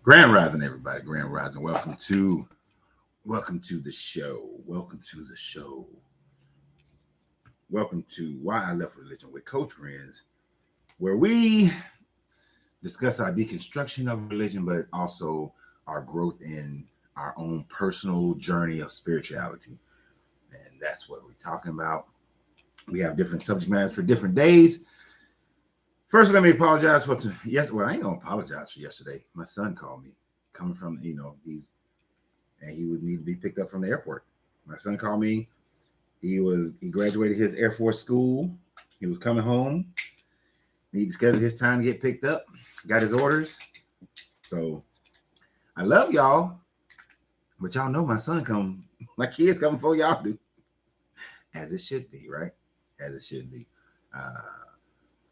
Grand Rising, everybody. Grand Rising. Welcome to the show. Welcome to the show. Welcome to Why I Left Religion with Coach Renz, where we discuss our deconstruction of religion, but also our growth in our own personal journey of spirituality. And that's what we're talking about. We have different subject matters for different days. First, let me apologize for yes. Well, I ain't gonna apologize for yesterday. My son called me, coming from he would need to be picked up from the airport. My son called me. He graduated his Air Force school. He was coming home. Need to schedule his time to get picked up. Got his orders. So I love y'all, but y'all know my kids come before y'all do, as it should be, right? As it should be.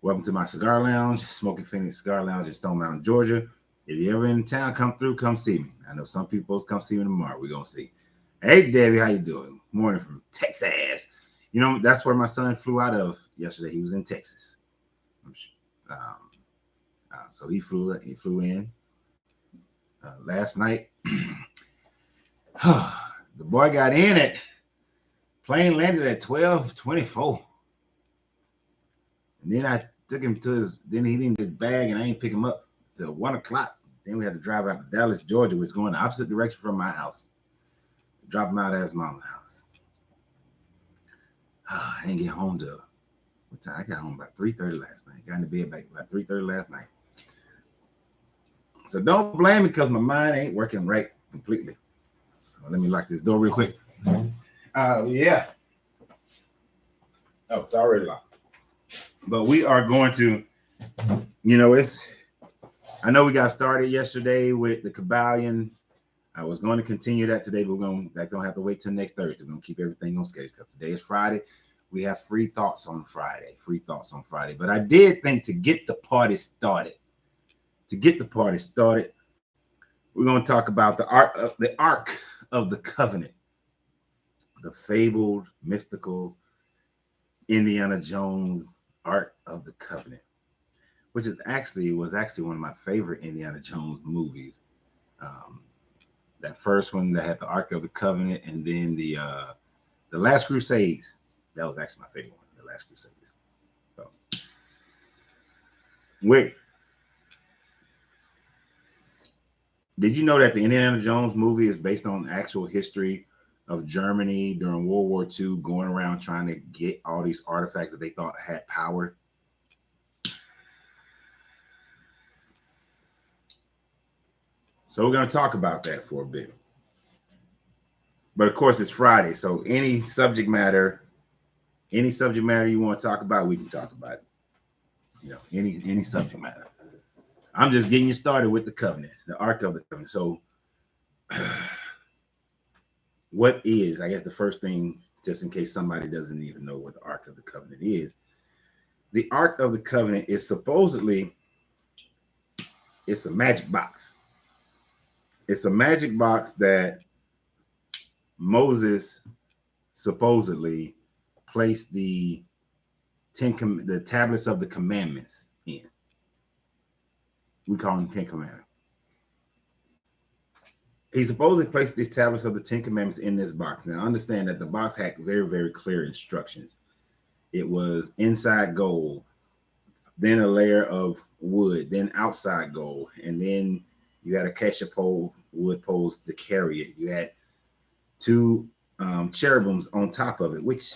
Welcome to my cigar lounge, Smoking Phoenix Cigar Lounge in Stone Mountain, Georgia. If you're ever in town, come through, come see me. I know some people come see me tomorrow. We're going to see. Hey, Debbie, how you doing? Morning from Texas. You know, that's where my son flew out of yesterday. He was in Texas. So he flew in last night. The boy got in at, plane landed at 12:24. And then I took him then he didn't get his bag and I ain't pick him up till 1 o'clock. Then we had to drive out to Dallas, Georgia, which is going the opposite direction from my house. Drop him out at his mama's house. I didn't get home till what time? I got home about 3:30 last night. Got in the bed back about 3:30 last night. So don't blame me because my mind ain't working right completely. Let me lock this door real quick. Yeah. Oh, it's already locked. But we are going to, I know we got started yesterday with the Kabbalion. I was going to continue that today, but don't have to wait till next Thursday. We're going to keep everything on schedule because today is Friday. We have free thoughts on Friday. But I did think to get the party started, we're going to talk about the Ark of the Covenant, the fabled, mystical Indiana Jones Ark of the Covenant, which was actually one of my favorite Indiana Jones movies. That first one that had the Ark of the Covenant, and then the Last Crusades. That was actually my favorite one, the Last Crusades. So, wait, did you know that the Indiana Jones movie is based on actual history of Germany during World War II, going around trying to get all these artifacts that they thought had power? So we're going to talk about that for a bit. But of course, it's Friday, so any subject matter you want to talk about, we can talk about it. Any subject matter. I'm just getting you started with the covenant, the Ark of the Covenant. So what is, I guess the first thing, just in case somebody doesn't even know what the Ark of the Covenant is, the Ark of the Covenant is supposedly, it's a magic box. It's a magic box that Moses supposedly placed the tablets of the commandments in. We call them 10 Commandments. He supposedly placed these tablets of the 10 Commandments in this box. Now, understand that the box had very, very clear instructions. It was inside gold, then a layer of wood, then outside gold, and then you had a acacia pole, wood poles to carry it. You had 2 cherubims on top of it, which,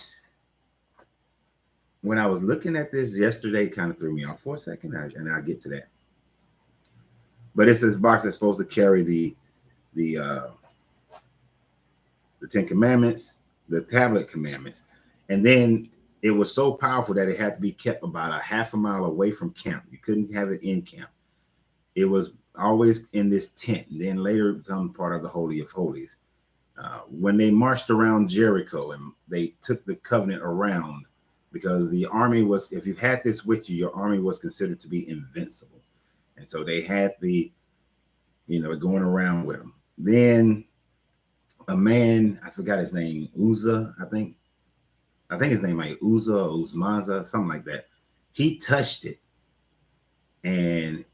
when I was looking at this yesterday, kind of threw me off for a second, and I'll get to that. But it's this box that's supposed to carry the 10 Commandments, the tablet commandments, and then it was so powerful that it had to be kept about a half a mile away from camp. You couldn't have it in camp. It was always in this tent, and then later become part of the Holy of Holies. When they marched around Jericho and they took the covenant around, because the army was, if you had this with you, your army was considered to be invincible. And so they had going around with them. Then a man, I forgot his name, Uzzah, I think his name might Uzzah or Uzmanza, something like that. He touched it and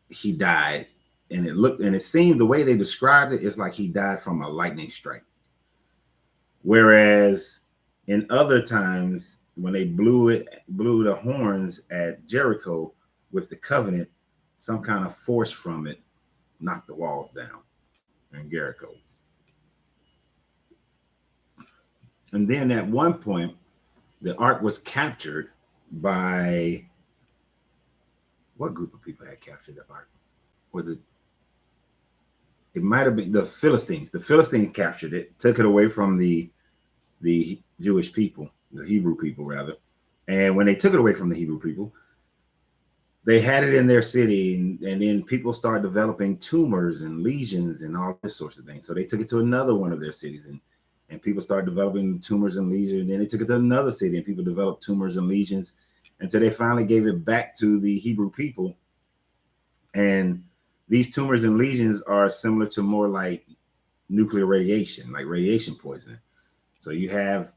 he died and it seemed the way they described it is like he died from a lightning strike. Whereas in other times when they blew the horns at Jericho with the covenant, some kind of force from it knocked the walls down in Jericho. And then at one point, the ark was captured by what group of people had captured the ark? It might have been the Philistines. The Philistines captured it, took it away from the Jewish people, the Hebrew people rather. And when they took it away from the Hebrew people, they had it in their city, and then people started developing tumors and lesions and all this sorts of things. So they took it to another one of their cities, and people started developing tumors and lesions. And then they took it to another city, and people developed tumors and lesions until they finally gave it back to the Hebrew people. And these tumors and lesions are similar to more like nuclear radiation, like radiation poisoning. So you have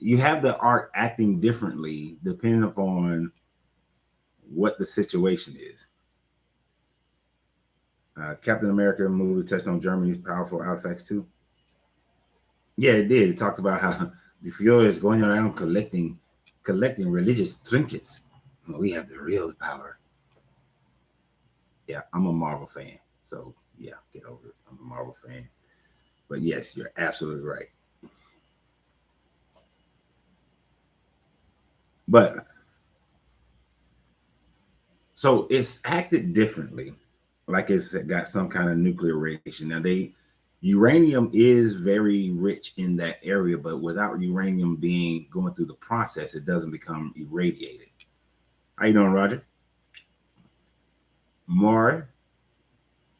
the ark acting differently depending upon what the situation is. Captain America movie touched on Germany's powerful artifacts too. Yeah, it did. It talked about how the Fuhrer is going around collecting religious trinkets. We have the real power. Yeah, I'm a Marvel fan. So yeah, get over it. I'm a Marvel fan. But yes, you're absolutely right. But so it's acted differently, like it's got some kind of nuclear radiation. Now uranium is very rich in that area, but without uranium going through the process, it doesn't become irradiated. How you doing, Roger? Maury,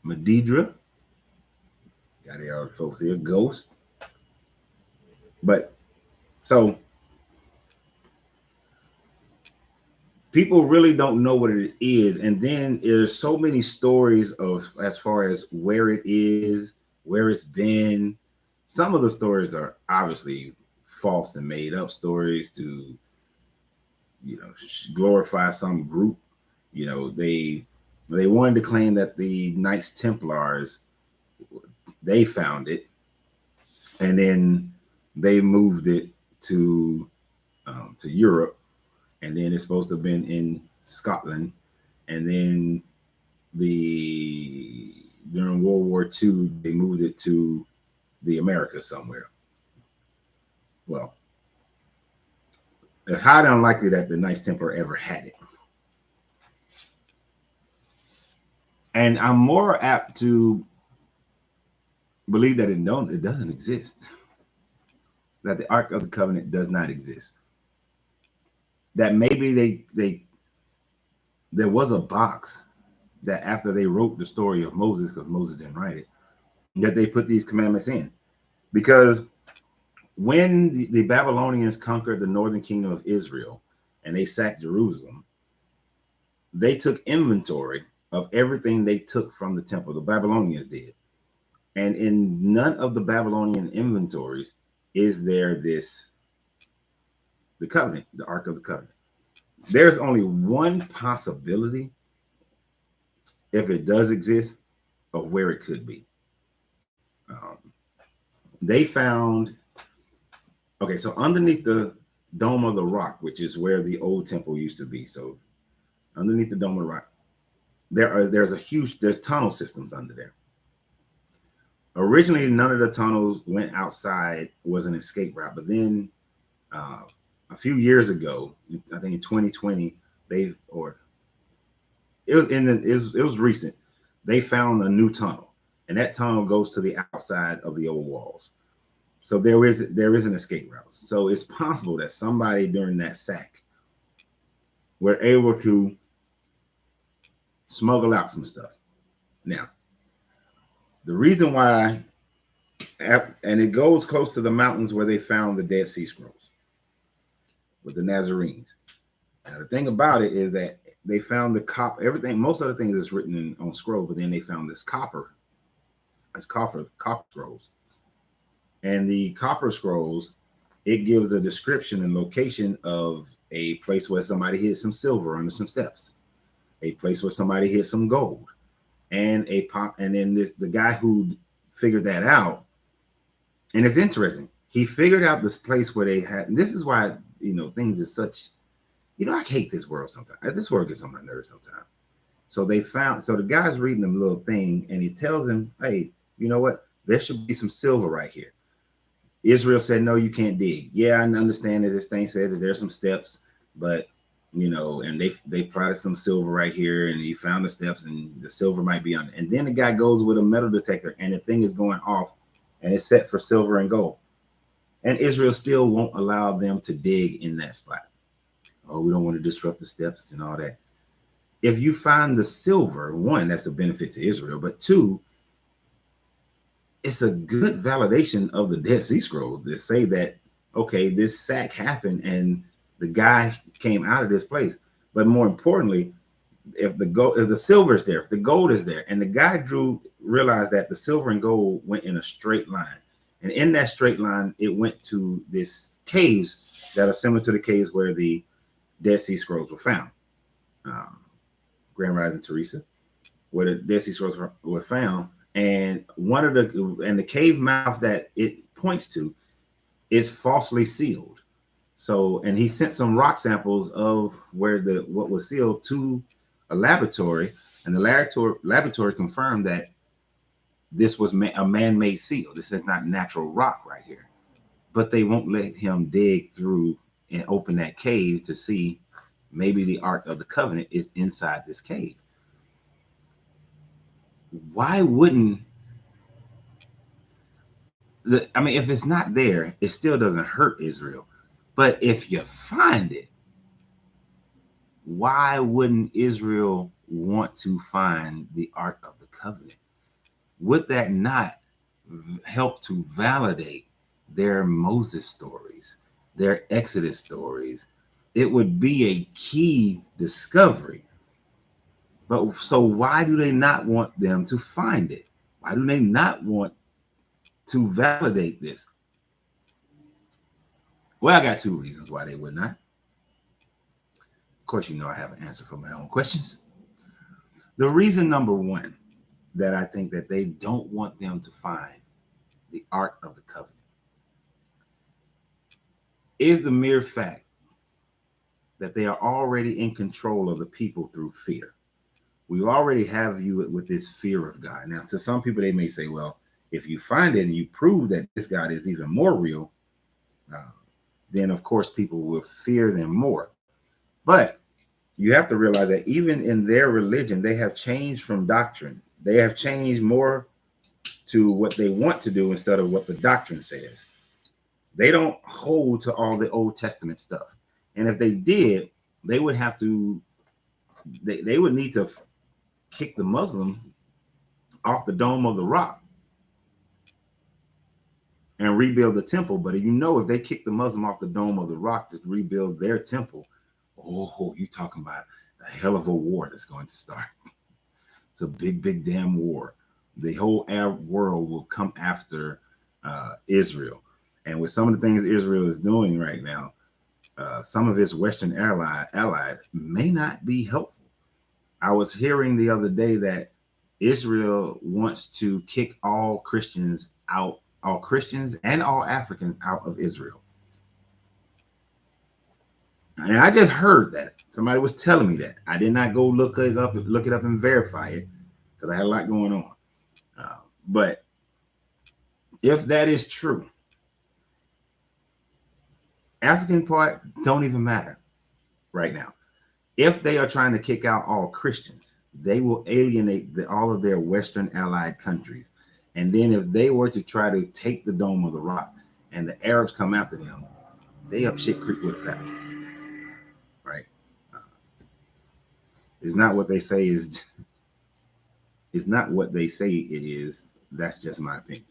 Medidra, got the other folks here, Ghost. But so people really don't know what it is, and then there's so many stories of as far as where it is, where it's been. Some of the stories are obviously false and made up stories to, glorify some group. They wanted to claim that the Knights Templars, they found it, and then they moved it to Europe, and then it's supposed to have been in Scotland, and then during World War II they moved it to the Americas somewhere. Well, it's highly unlikely that the Knights Templar ever had it. And I'm more apt to believe that it doesn't exist. That the Ark of the Covenant does not exist. That maybe there was a box that after they wrote the story of Moses, because Moses didn't write it, that they put these commandments in. Because when the Babylonians conquered the northern kingdom of Israel and they sacked Jerusalem, they took inventory of everything they took from the temple. The Babylonians did. And in none of the Babylonian inventories is there the covenant, the Ark of the Covenant. There's only one possibility, if it does exist, of where it could be. They found, so underneath the Dome of the Rock, which is where the old temple used to be. So underneath the Dome of the Rock, there's tunnel systems under there. Originally, none of the tunnels went outside, was an escape route. But then a few years ago, I think in 2020, it was recent. They found a new tunnel, and that tunnel goes to the outside of the old walls. So there is an escape route. So it's possible that somebody during that sack were able to smuggle out some stuff. Now, the reason why, and it goes close to the mountains where they found the Dead Sea Scrolls with the Nazarenes. Now, the thing about it is that they found the copper, everything, most of the things is written on scroll, but then they found this copper scrolls. And the copper scrolls, it gives a description and location of a place where somebody hid some silver under some steps, a place where somebody hid some gold, and then the guy who figured that out, and it's interesting. He figured out this place where they had. And this is why things are such. I hate this world sometimes. This world gets on my nerves sometimes. So the guy's reading the little thing, and he tells him, "Hey, you know what? There should be some silver right here." Israel said, "No, you can't dig." Yeah, I understand that this thing says that there's some steps, but and they plotted some silver right here, and he found the steps, and the silver might be on it. And then the guy goes with a metal detector, and the thing is going off, and it's set for silver and gold. And Israel still won't allow them to dig in that spot. Oh, we don't want to disrupt the steps and all that. If you find the silver, one, that's a benefit to Israel, but two, it's a good validation of the Dead Sea Scrolls to say that, okay, this sack happened and the guy came out of this place. But more importantly, if the silver is there, if the gold is there, and the guy realized that the silver and gold went in a straight line. And in that straight line, it went to this caves that are similar to the caves where the Dead Sea Scrolls were found. Grand Rising Teresa, where the Dead Sea Scrolls were found. And the cave mouth that it points to is falsely sealed. So, and he sent some rock samples of what was sealed to a laboratory, and the laboratory confirmed that this was a man-made seal. This is not natural rock right here. But they won't let him dig through and open that cave to see maybe the Ark of the Covenant is inside this cave. Why wouldn't if it's not there, it still doesn't hurt Israel. But if you find it, why wouldn't Israel want to find the Ark of the Covenant? Would that not help to validate their Moses stories, their Exodus stories? It would be a key discovery. But so why do they not want them to find it? Why do they not want to validate this? Well, I got two reasons why they would not. Of course, I have an answer for my own questions. The reason number one that I think that they don't want them to find the Ark of the Covenant is the mere fact that they are already in control of the people through fear. We already have you with this fear of God. Now, to some people, they may say, well, if you find it and you prove that this God is even more real, then of course people will fear them more. But you have to realize that even in their religion, they have changed from doctrine. They have changed more to what they want to do instead of what the doctrine says. They don't hold to all the Old Testament stuff. And if they did, they would have to, they would need to kick the Muslims off the Dome of the Rock and rebuild the temple. But if they kick the Muslim off the Dome of the Rock to rebuild their temple, oh, you're talking about a hell of a war that's going to start. It's a big, big damn war. The whole Arab world will come after Israel. And with some of the things Israel is doing right now, some of its Western allies may not be helpful. I was hearing the other day that Israel wants to kick all Christians out, all Christians and all Africans out of Israel. And I just heard that. Somebody was telling me that. I did not go look it up and verify it because I had a lot going on. But if that is true, African part don't even matter right now. If they are trying to kick out all Christians, they will alienate all of their Western allied countries. And then if they were to try to take the Dome of the Rock and the Arabs come after them, they up shit creek with a paddle. Right? It's not what they say is. It's not what they say it is. That's just my opinion.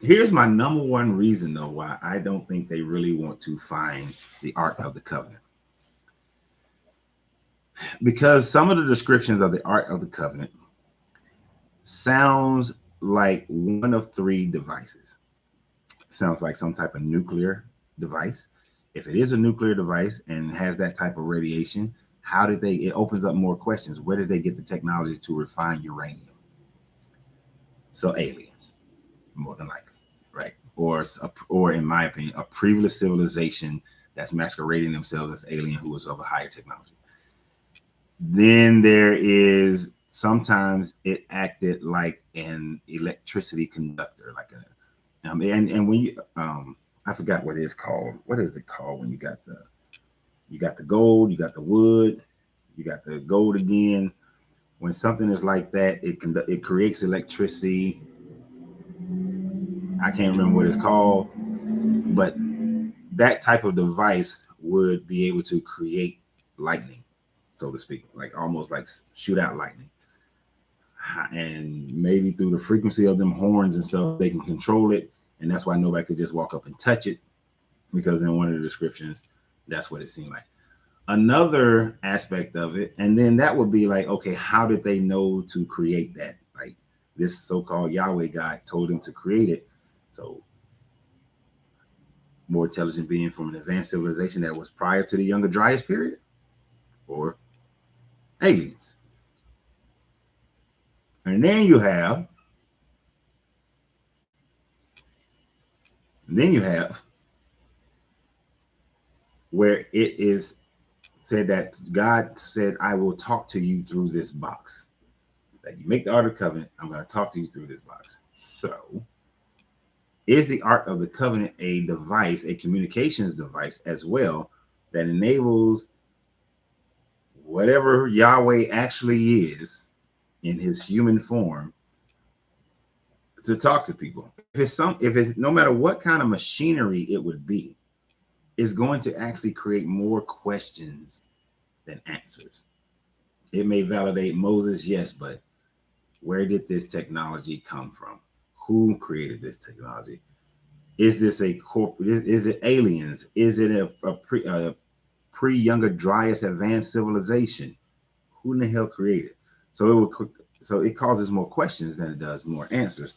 Here's my number one reason, though, why I don't think they really want to find the Ark of the Covenant. Because some of the descriptions of the Ark of the Covenant sounds like one of three devices. Sounds like some type of nuclear device. If it is a nuclear device and has that type of radiation, How did they? It opens up more questions. Where did they get the technology to refine uranium? So aliens, more than likely, right? Or in my opinion, a previous civilization that's masquerading themselves as alien who is of a higher technology. Then there is sometimes it acted like an electricity conductor, like a and when you I forgot what it's called. What is it called when you got the gold, you got the wood, you got the gold again. When something is like that, it creates electricity. I can't remember what it's called, but that type of device would be able to create lightning, so to speak, like almost like shoot out lightning. And maybe through the frequency of them horns and stuff, they can control it. And that's why nobody could just walk up and touch it, because in one of the descriptions, that's what it seemed like. Another aspect of it, and then that would be like, okay, how did they know to create that? Like this so-called Yahweh guy told them to create it. So more intelligent being from an advanced civilization that was prior to the Younger Dryas period, or aliens. And then you have where it is said that God said, I will talk to you through this box. That you make the Ark of the Covenant, I'm going to talk to you through this box. So, is the Ark of the Covenant a device, a communications device as well, that enables whatever Yahweh actually is in his human form to talk to people? If it's no matter what kind of machinery it would be, is going to actually create more questions than answers. It may validate Moses, yes, but where did this technology come from? Who created this technology? Is this a corporate? Is it aliens? Is it a pre-Younger Dryas advanced civilization? Who in the hell created? So it causes more questions than it does more answers.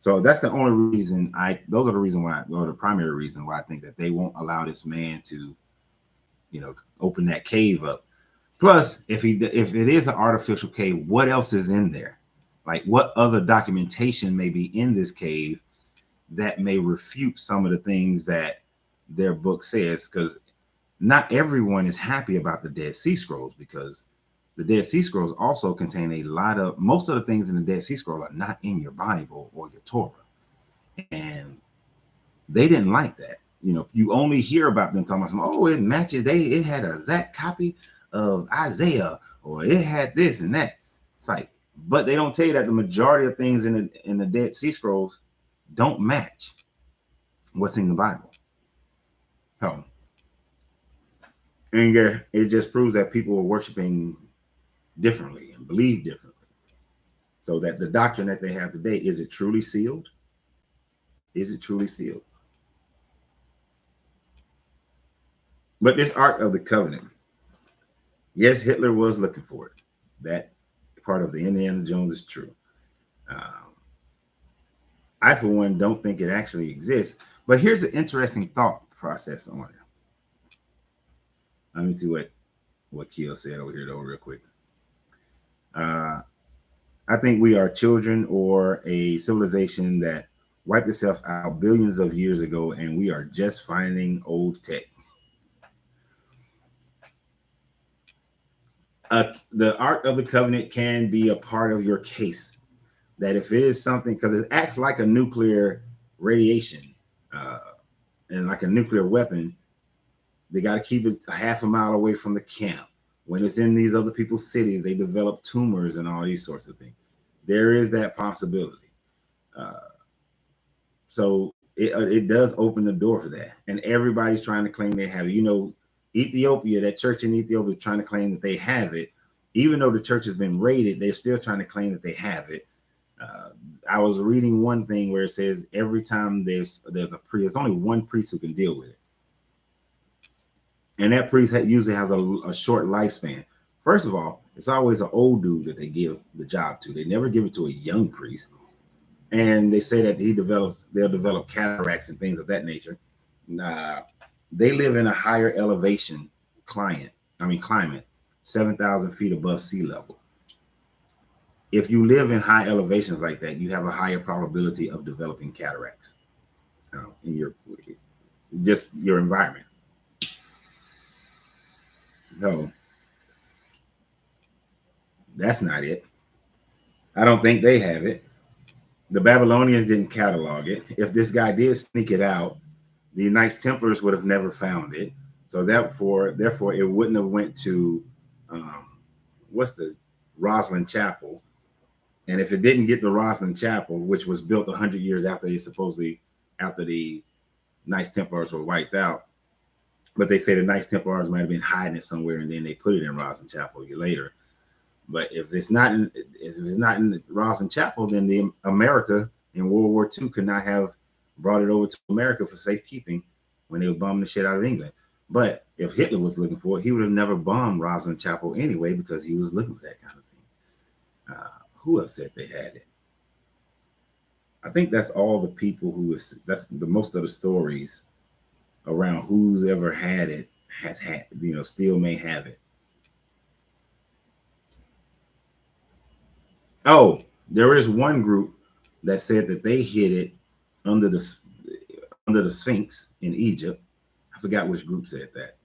So that's the only reason those are the reason why, or the primary reason why I think that they won't allow this man to, open that cave up. Plus, if it is an artificial cave, what else is in there? Like, what other documentation may be in this cave that may refute some of the things that their book says? Because not everyone is happy about the Dead Sea Scrolls, because the Dead Sea Scrolls also contain most of the things in the Dead Sea Scroll are not in your Bible or your Torah. And they didn't like that. You only hear about them talking about it matches. It had a exact copy of Isaiah, or it had this and that. It's like, but they don't tell you that the majority of things in the Dead Sea Scrolls don't match what's in the Bible. So, and it just proves that people are worshiping differently and believe differently. So that the doctrine that they have today, is it truly sealed? Is it truly sealed? But this Ark of the Covenant, yes, Hitler was looking for it. That part of the Indiana Jones is true. I, for one, don't think it actually exists. But here's an interesting thought process on it. Let me see what Keel said over here, though, real quick. I think we are children or a civilization that wiped itself out billions of years ago, and we are just finding old tech. The Ark of the Covenant can be a part of your case. That if it is something, because it acts like a nuclear radiation and like a nuclear weapon, they got to keep it a half a mile away from the camp. When it's in these other people's cities, they develop tumors and all these sorts of things. There is that possibility. So it does open the door for that. And everybody's trying to claim they have it. Ethiopia, that church in Ethiopia is trying to claim that they have it. Even though the church has been raided, they're still trying to claim that they have it. I was reading one thing where it says every time there's a priest, there's only one priest who can deal with it. And that priest usually has a short lifespan. First of all, it's always an old dude that they give the job to. They never give it to a young priest. And they say that they'll develop cataracts and things of that nature. They live in a higher elevation climate. 7,000 feet above sea level. If you live in high elevations like that, you have a higher probability of developing cataracts in your environment. So that's not it. I don't think they have it. The Babylonians didn't catalog it. If this guy did sneak it out, the Knights Templars would have never found it. So therefore, it wouldn't have went to what's the Rosslyn Chapel. And if it didn't get to Rosslyn Chapel, which was built 100 years after the Knights Templars were wiped out, but they say the Knights Templars might have been hiding it somewhere, and then they put it in Rosslyn Chapel later. But if it's not in the Rosslyn Chapel, then the America in World War II could not have brought it over to America for safekeeping when they were bombing the shit out of England. But if Hitler was looking for it, he would have never bombed Rosslyn Chapel anyway, because he was looking for that kind of thing. Who else said they had it? I think that's all the people that's the most of the stories around who's ever had it has had, still may have it. Oh, there is one group that said that they hid it under the Sphinx in Egypt. I forgot which group said that.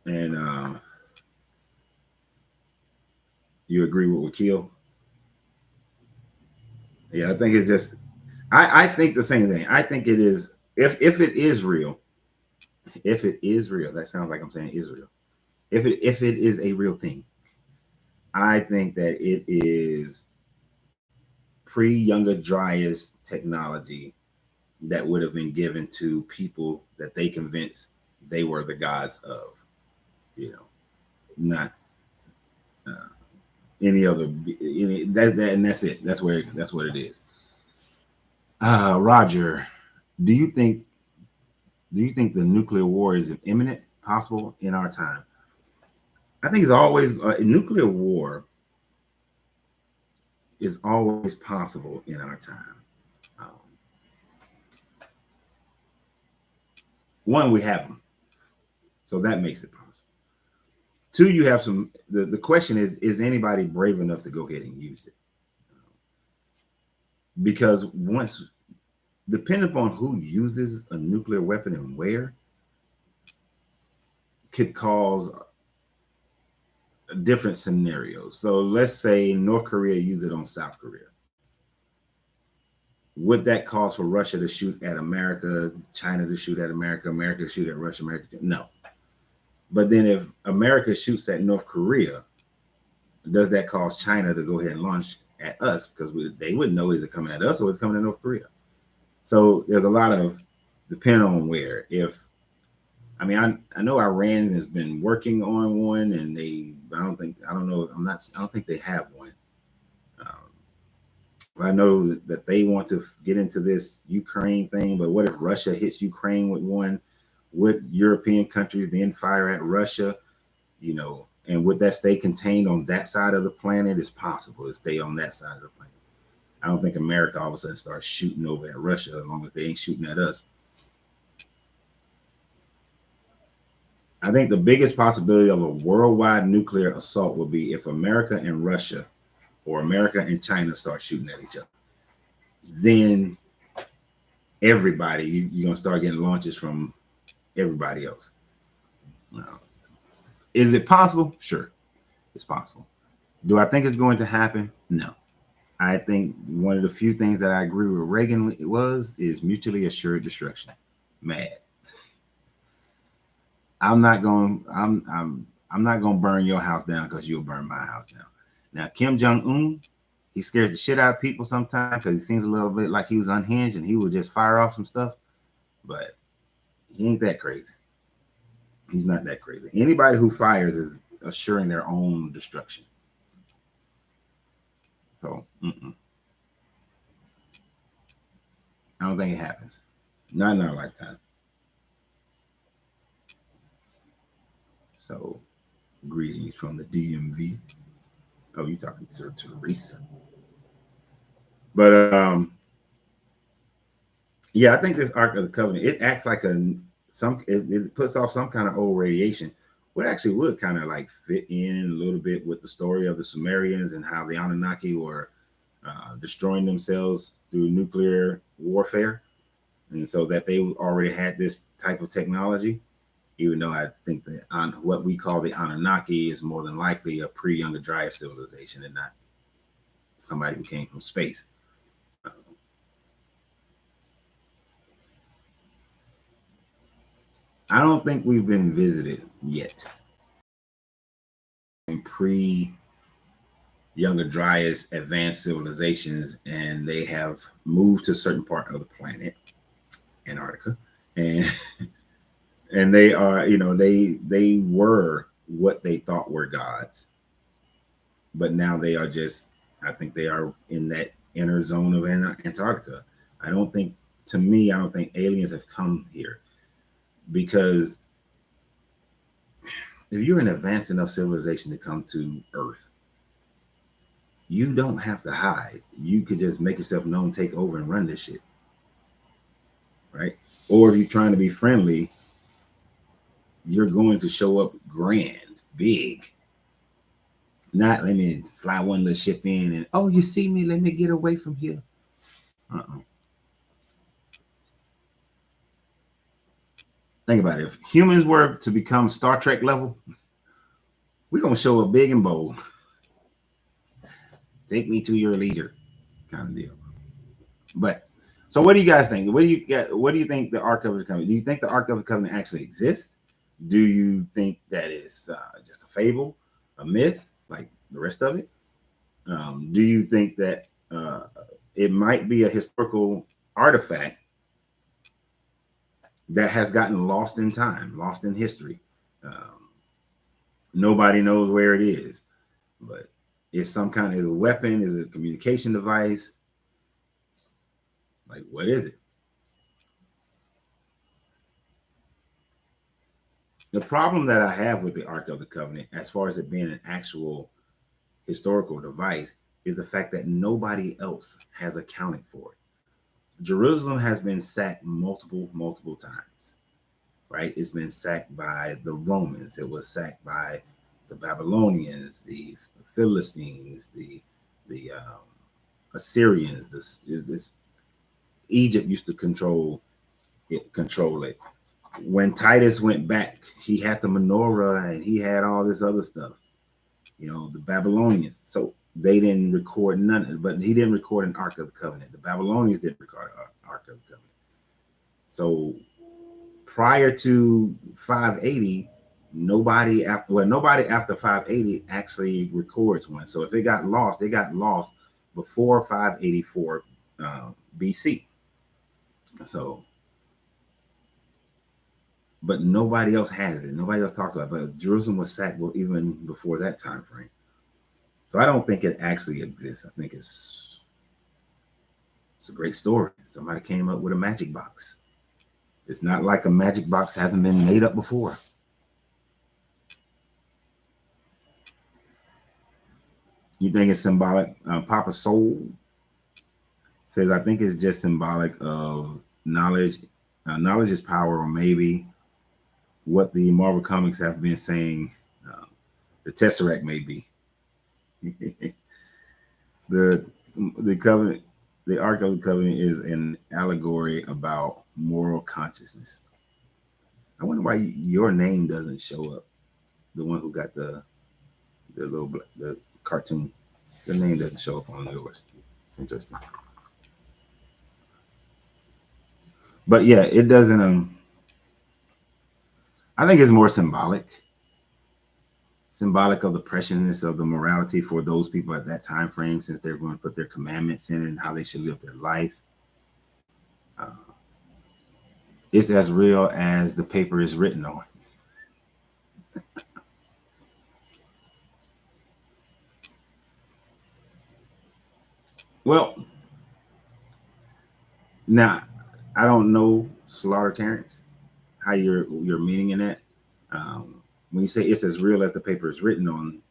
And you agree with Wakil? Yeah, I think it's just I think the same thing. I think it is if it is real, that sounds like I'm saying Israel. If it is a real thing, I think that it is pre-Younger Dryas technology that would have been given to people that they convinced they were the gods of, not any other. And that's it. That's what it is. Roger, do you think the nuclear war is imminent, possible in our time? I think it's always nuclear war is always possible in our time. One, we have them, so that makes it possible. Two, you have some. The question is anybody brave enough to go ahead and use it? Because once, depending upon who uses a nuclear weapon and where, could cause different scenarios. So let's say North Korea used it on South Korea. Would that cause for Russia to shoot at America, China to shoot at America, America to shoot at Russia, America? No. But then if America shoots at North Korea, does that cause China to go ahead and launch at us? Because they wouldn't know, is it coming at us or is it coming at North Korea? So there's a lot of depending on where. I know Iran has been working on one, and I don't think they have one. I know that they want to get into this Ukraine thing, but what if Russia hits Ukraine with one? Would European countries then fire at Russia? And would that stay contained on that side of the planet? It's possible to stay on that side of the planet. I don't think America all of a sudden starts shooting over at Russia as long as they ain't shooting at us. I think the biggest possibility of a worldwide nuclear assault would be if America and Russia or America and China start shooting at each other. Then everybody, you're going to start getting launches from everybody else. Now, is it possible? Sure, it's possible. Do I think it's going to happen? No. I think one of the few things that I agree with Reagan is mutually assured destruction. Mad. I'm not going to burn your house down because you'll burn my house down. Now, Kim Jong-un, he scares the shit out of people sometimes because he seems a little bit like he was unhinged and he would just fire off some stuff. But he ain't that crazy. He's not that crazy. Anybody who fires is assuring their own destruction. So, I don't think it happens. Not in our lifetime. So, greetings from the DMV. Oh, you talking to Teresa? But yeah, I think this Ark of the Covenant, it acts like it puts off some kind of old radiation, what actually would kind of like fit in a little bit with the story of the Sumerians and how the Anunnaki were destroying themselves through nuclear warfare, and so that they already had this type of technology. Even though I think that on what we call the Anunnaki is more than likely a pre-Younger Dryas civilization and not somebody who came from space. I don't think we've been visited yet. In pre-Younger Dryas advanced civilizations, and they have moved to a certain part of the planet, Antarctica, and and they are, they were what they thought were gods, but now they are just, I think they are in that inner zone of Antarctica. I don't think, to me, I don't think aliens have come here, because if you're an advanced enough civilization to come to Earth, you don't have to hide. You could just make yourself known, take over, and run this shit, right? Or if you're trying to be friendly, you're going to show up grand, big. Not let me fly one little ship in and, oh, you see me, let me get away from here. Think about it. If humans were to become Star Trek level, we're going to show up big and bold. Take me to your leader kind of deal. But so what do you guys think? What do you think the Ark of the Covenant? Do you think the Ark of the Covenant actually exists? Do you think that is just a fable, a myth, like the rest of it? Do you think that it might be a historical artifact that has gotten lost in time, lost in history? Nobody knows where it is, but it's some kind of weapon. Is it a communication device? Like, what is it? The problem that I have with the Ark of the Covenant, as far as it being an actual historical device, is the fact that nobody else has accounted for it. Jerusalem has been sacked multiple times, right? It's been sacked by the Romans. It was sacked by the Babylonians, the Philistines, the Assyrians. This Egypt used to control it. When Titus went back, he had the menorah and he had all this other stuff. The Babylonians. So they didn't record none, but he didn't record an Ark of the Covenant. The Babylonians didn't record an Ark of the Covenant. So prior to 580, nobody after 580 actually records one. So if it got lost before 584 BC. So, but nobody else has it. Nobody else talks about it. But Jerusalem was sacked even before that time frame. So I don't think it actually exists. I think it's a great story. Somebody came up with a magic box. It's not like a magic box hasn't been made up before. You think it's symbolic? Papa Soul says, I think it's just symbolic of knowledge. Knowledge is power, or maybe what the Marvel Comics have been saying the Tesseract may be. the covenant, the Ark of the Covenant is an allegory about moral consciousness. I wonder why your name doesn't show up. The one who got the cartoon, the name doesn't show up on yours. It's interesting. But yeah, it doesn't. I think it's more symbolic of the preciousness of the morality for those people at that time frame, since they're going to put their commandments in and how they should live their life. It's as real as the paper is written on. Well, now I don't know, Slaughter Terrence, how you're meaning in that. When you say it's as real as the paper is written on,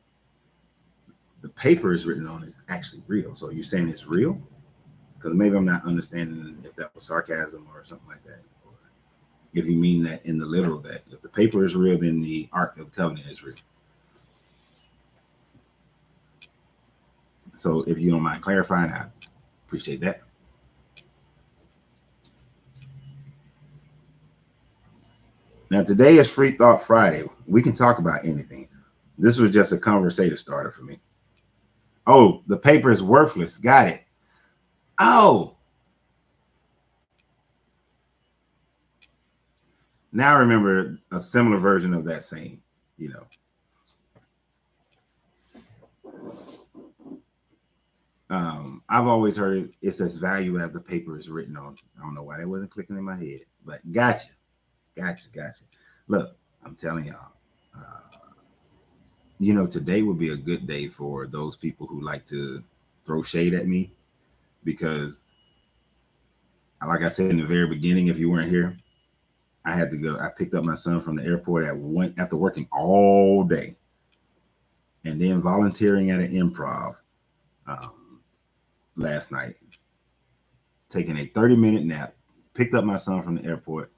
the paper is written on is actually real. So you're saying it's real? Because maybe I'm not understanding if that was sarcasm or something like that. if you mean that in the literal, that if the paper is real, then the Ark of the Covenant is real. So if you don't mind clarifying, I appreciate that. Now, today is Free Thought Friday. We can talk about anything. This was just a conversation starter for me. Oh, the paper is worthless. Got it. Oh. Now I remember a similar version of that saying, you know. I've always heard it's as value as the paper is written on. I don't know why that wasn't clicking in my head, but gotcha. Look, I'm telling y'all, today would be a good day for those people who like to throw shade at me, because like I said in the very beginning, if you weren't here, I had to go. I picked up my son from the airport after working all day and then volunteering at an improv last night, taking a 30-minute nap, picked up my son from the airport,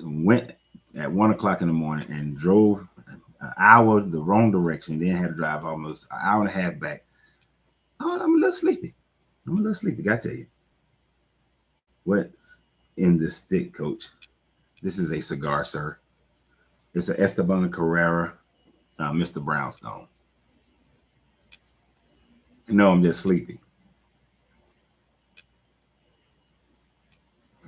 went at 1 o'clock in the morning and drove an hour the wrong direction, then had to drive almost an hour and a half back. Oh, I'm a little sleepy. Gotta tell you. What's in this stick, Coach? This is a cigar, sir. It's an Esteban Carrera, Mr. Brownstone. No, I'm just sleepy.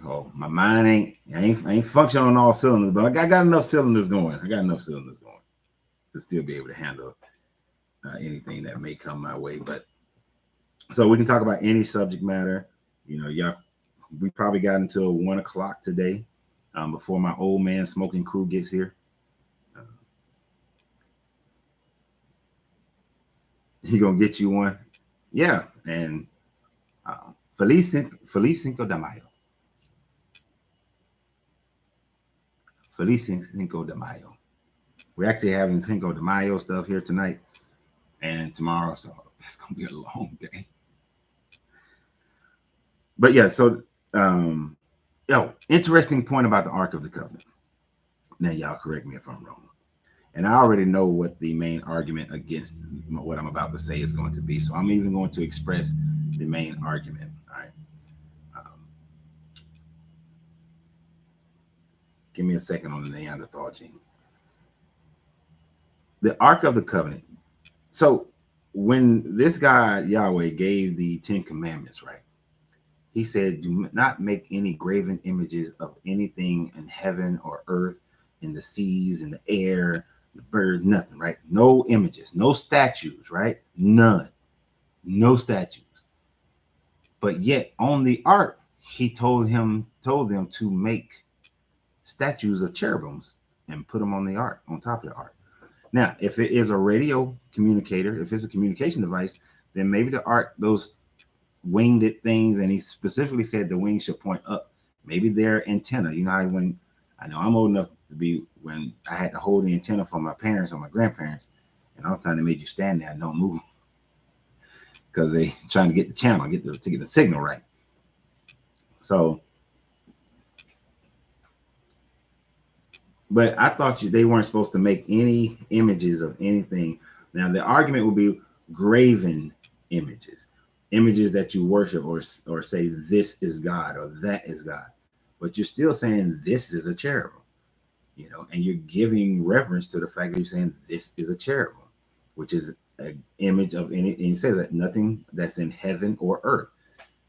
Oh, my mind ain't functioning on all cylinders, but I got enough cylinders going. To still be able to handle anything that may come my way. But so we can talk about any subject matter. Y'all, we probably got until 1 o'clock today before my old man smoking crew gets here. He gonna get you one, yeah. And Feliz Cinco de Mayo. Feliz Cinco de Mayo. We're actually having Cinco de Mayo stuff here tonight and tomorrow, so it's gonna be a long day. But yeah, so interesting point about the Ark of the Covenant. Now y'all correct me if I'm wrong. And I already know what the main argument against what I'm about to say is going to be. So I'm even going to express the main argument. All right. Give me a second on the Neanderthal gene. The Ark of the Covenant. So when this guy, Yahweh, gave the 10 Commandments, right? He said, do not make any graven images of anything in heaven or earth, in the seas, in the air, the bird, nothing, right? No images, no statues, right? None. No statues. But yet on the ark, he told them to make statues of cherubims and put them on the ark, on top of the ark. Now, if it is a radio communicator, if it's a communication device, then maybe the ark, those winged things, and he specifically said the wings should point up. Maybe their antenna. You know how when I know I'm old enough to be when I had to hold the antenna for my parents or my grandparents, and all the time they made you stand there and don't move because they trying to get the channel, to get the signal right. So, but I thought they weren't supposed to make any images of anything. Now the argument would be graven images that you worship or say this is God or that is God, but you're still saying this is a cherubim, and you're giving reference to the fact that you're saying this is a cherubim, which is an image of any. And it says that nothing that's in heaven or earth.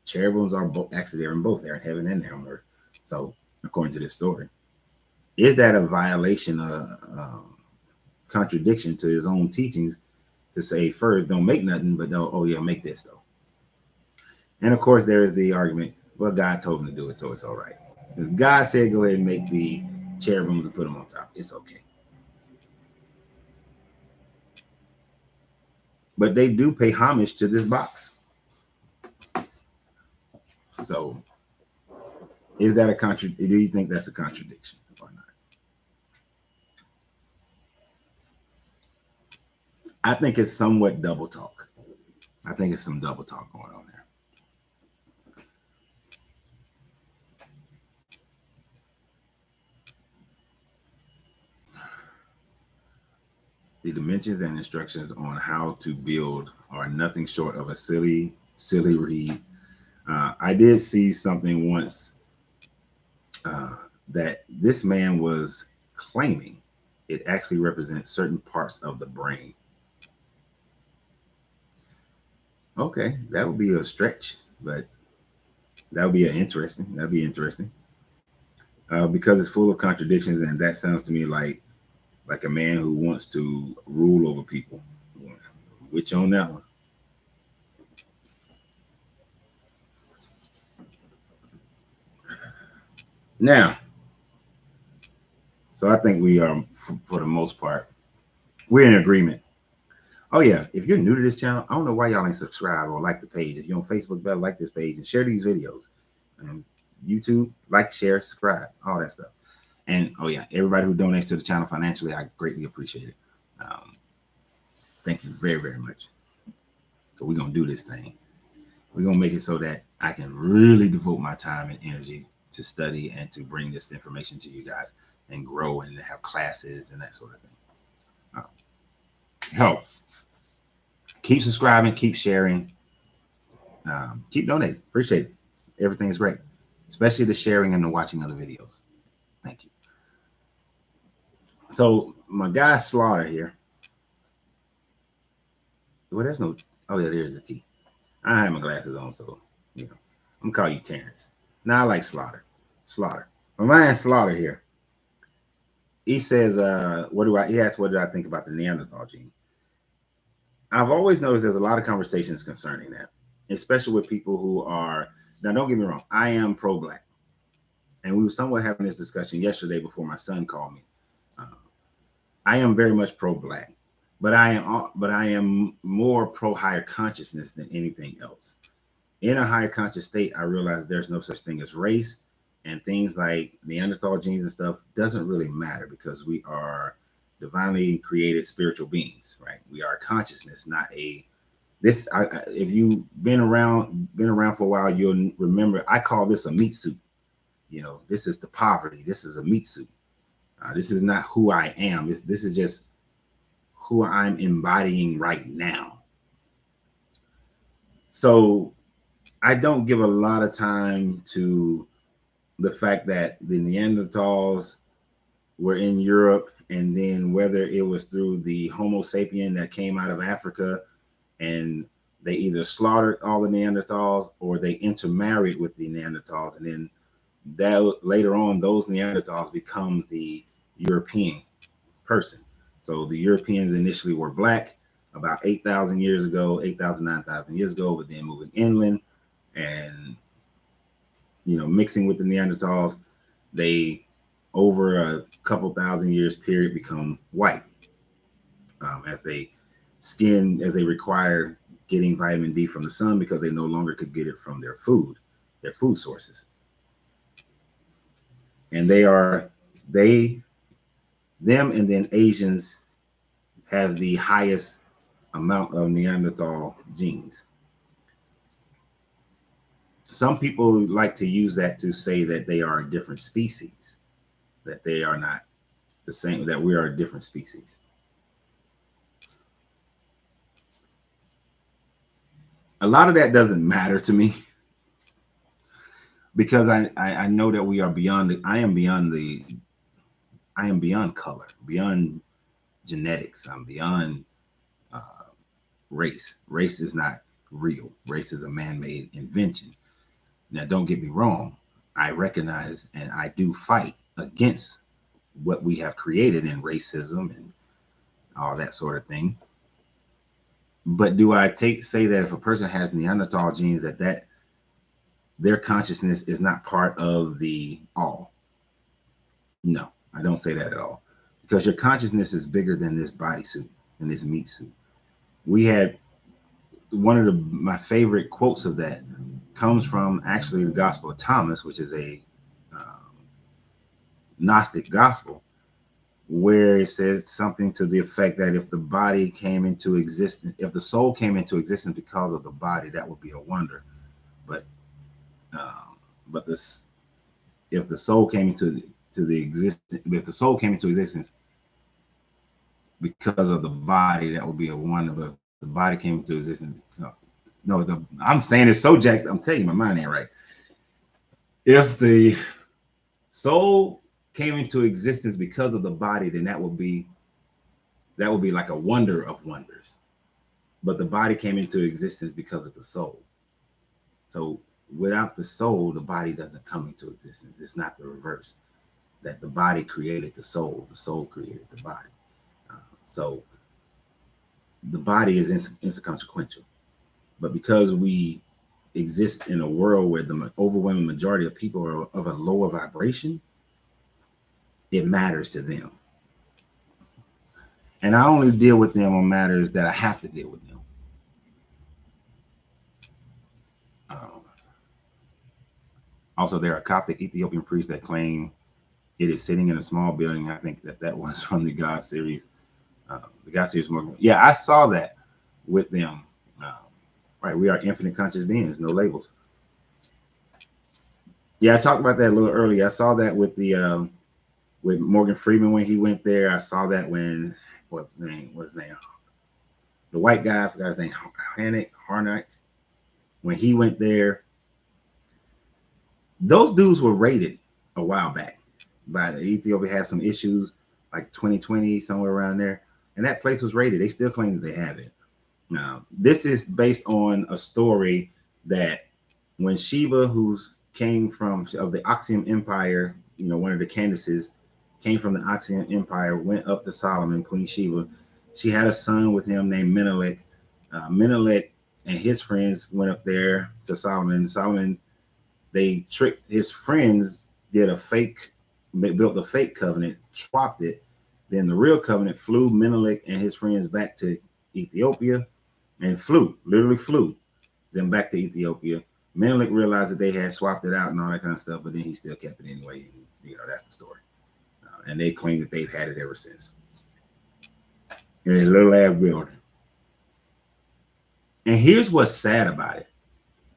Cherubims are both, actually they're in both. They're in heaven and they're on earth. So according to this story, is that a violation, contradiction to his own teachings to say first don't make nothing, but no, oh yeah, make this though. And of course, there is the argument, well, God told him to do it, so it's all right. Since God said go ahead and make the cherubim to put them on top, it's okay. But they do pay homage to this box. So is that a contradiction? Do you think that's a contradiction or not? I think it's somewhat double talk. I think it's some double talk going on there. The dimensions and instructions on how to build are nothing short of a silly read. I did see something once uh, that this man was claiming it actually represents certain parts of the brain. Okay, that would be a stretch, but that would be interesting. That'd be interesting because it's full of contradictions, and that sounds to me like a man who wants to rule over people. Which on that one. Now, so I think we are, for the most part, we're in agreement. Oh yeah, if you're new to this channel, I don't know why y'all ain't subscribe or like the page. If you're on Facebook, better like this page and share these videos. And YouTube, like, share, subscribe, all that stuff. And oh yeah, everybody who donates to the channel financially, I greatly appreciate it. Thank you very, very much. So we're gonna do this thing. We're gonna make it so that I can really devote my time and energy to study and to bring this information to you guys and grow and have classes and that sort of thing. Help. Keep subscribing, keep sharing, keep donating. Appreciate it. Everything's great, especially the sharing and the watching of the videos. Thank you. So my guy Slaughter here. Well, there's no. Oh yeah, there's a T. I have my glasses on, so I'm gonna call you Terrence. Now I like Slaughter. Slaughter. My man Slaughter here. He says, he asks, what do I think about the Neanderthal gene? I've always noticed there's a lot of conversations concerning that, especially with people who are, now don't get me wrong, I am pro-Black. And we were somewhat having this discussion yesterday before my son called me. I am very much pro-Black, but I am more pro-higher consciousness than anything else. In a higher conscious state, I realize there's no such thing as race, and things like Neanderthal genes and stuff doesn't really matter because we are divinely created spiritual beings, right? We are consciousness, not a this. If you've been around for a while, you'll remember I call this a meat suit. This is the poverty. This is a meat suit. This is not who I am. This is just who I'm embodying right now. So I don't give a lot of time to the fact that the Neanderthals were in Europe, and then whether it was through the Homo sapien that came out of Africa and they either slaughtered all the Neanderthals or they intermarried with the Neanderthals, and then that later on those Neanderthals become the European person. So the Europeans initially were Black about 8,000 years ago, 8,000, 9,000 years ago, but then moving inland and mixing with the Neanderthals, they over a couple thousand years period become white as they require getting vitamin D from the sun because they no longer could get it from their food sources. And them and then Asians have the highest amount of Neanderthal genes. Some people like to use that to say that they are a different species, that they are not the same, that we are a different species. A lot of that doesn't matter to me because I know that we are beyond I am beyond color, beyond genetics. I'm beyond race. Race is not real. Race is a man-made invention. Now, don't get me wrong. I recognize and I do fight against what we have created in racism and all that sort of thing. But do I say that if a person has Neanderthal genes, that their consciousness is not part of the all? No, I don't say that at all. Because your consciousness is bigger than this bodysuit and this meat suit. We had one of my favorite quotes of that comes from actually the Gospel of Thomas, which is a Gnostic gospel, where it says something to the effect that if the body came into existence, if the soul came into existence because of the body, that would be a wonder. But if the soul came into existence because of the body, that would be a wonder. But if the body came into existence, I'm saying it's so jacked. I'm telling you, my mind ain't right. If the soul came into existence because of the body, then that would be like a wonder of wonders. But the body came into existence because of the soul. So without the soul, the body doesn't come into existence. It's not the reverse, that the body created the soul created the body. So the body is inconsequential. But because we exist in a world where the overwhelming majority of people are of a lower vibration, it matters to them. And I only deal with them on matters that I have to deal with them. Also, there are Coptic Ethiopian priests that claim it is sitting in a small building. I think that was from the God series. The God series. Yeah, I saw that with them. Right, we are infinite conscious beings, no labels. Yeah, I talked about that a little earlier. I saw that with the with Morgan Freeman when he went there. I saw that when what's his name? The white guy, I forgot his name, Harnack. When he went there, those dudes were raided a while back. But Ethiopia had some issues, like 2020, somewhere around there, and that place was raided. They still claim that they have it. Now, this is based on a story that when Sheba, who came from of the Axiom Empire, one of the Candaces, came from the Axiom Empire, went up to Solomon, Queen Sheba. She had a son with him named Menelik. Menelik and his friends went up there to Solomon. Solomon, they tricked his friends, built a fake covenant, swapped it. Then the real covenant flew Menelik and his friends back to Ethiopia and literally flew them back to Ethiopia. Menelik realized that they had swapped it out and all that kind of stuff, but then he still kept it anyway. And, that's the story. And they claim that they've had it ever since. In a little lab building. And here's what's sad about it.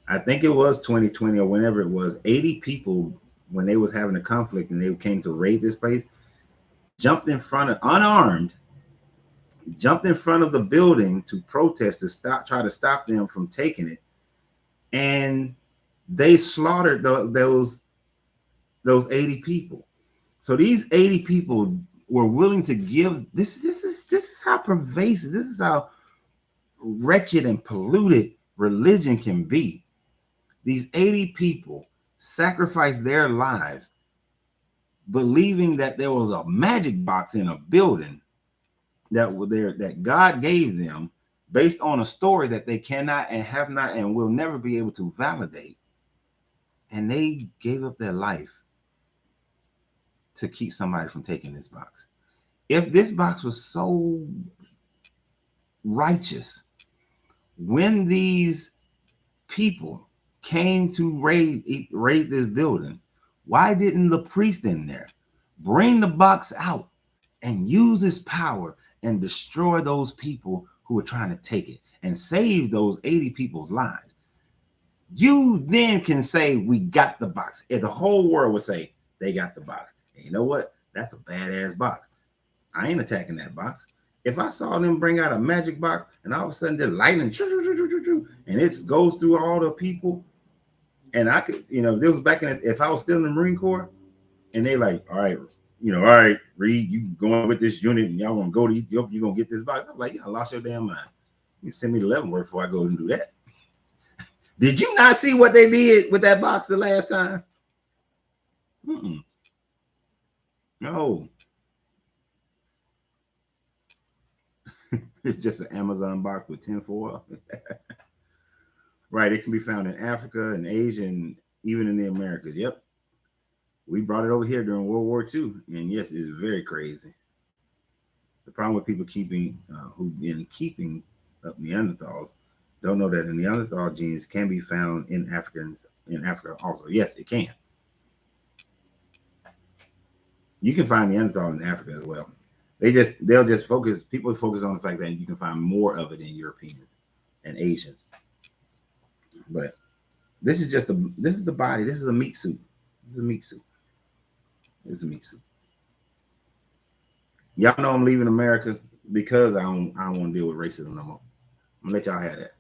I think it was 2020 or whenever it was, 80 people, when they was having a conflict and they came to raid this place, unarmed, jumped in front of the building to protest, try to stop them from taking it. And they slaughtered those 80 people. So these 80 people were willing to give. This is how pervasive, this is how wretched and polluted religion can be. These 80 people sacrificed their lives believing that there was a magic box in a building that God gave them based on a story that they cannot and have not and will never be able to validate. And they gave up their life to keep somebody from taking this box. If this box was so righteous, when these people came to raid this building, why didn't the priest in there bring the box out and use his power and destroy those people who were trying to take it and save those 80 people's lives? You then can say, we got the box. And the whole world would say, they got the box. And you know what? That's a badass box. I ain't attacking that box. If I saw them bring out a magic box and all of a sudden they're lightning, and it goes through all the people, and I could, this was back if I was still in the Marine Corps, and they like, all right, all right, Reed, you going with this unit, and y'all want to go to Ethiopia, you gonna get this box. I'm like, I lost your damn mind. You send me the Leavenworth before I go and do that. Did you not see what they did with that box the last time? No. It's just an Amazon box with tinfoil. Right. It can be found in Africa and Asia and even in the Americas. Yep. We brought it over here during World War II. And yes, it's very crazy. The problem with people who've been keeping up Neanderthals don't know that the Neanderthal genes can be found in Africa also. Yes, it can. You can find Neanderthal in Africa as well. People focus on the fact that you can find more of it in Europeans and Asians. But this is the body. This is a meat suit. This is a meat suit. Y'all know I'm leaving America because I don't want to deal with racism no more. I'm gonna let y'all have that.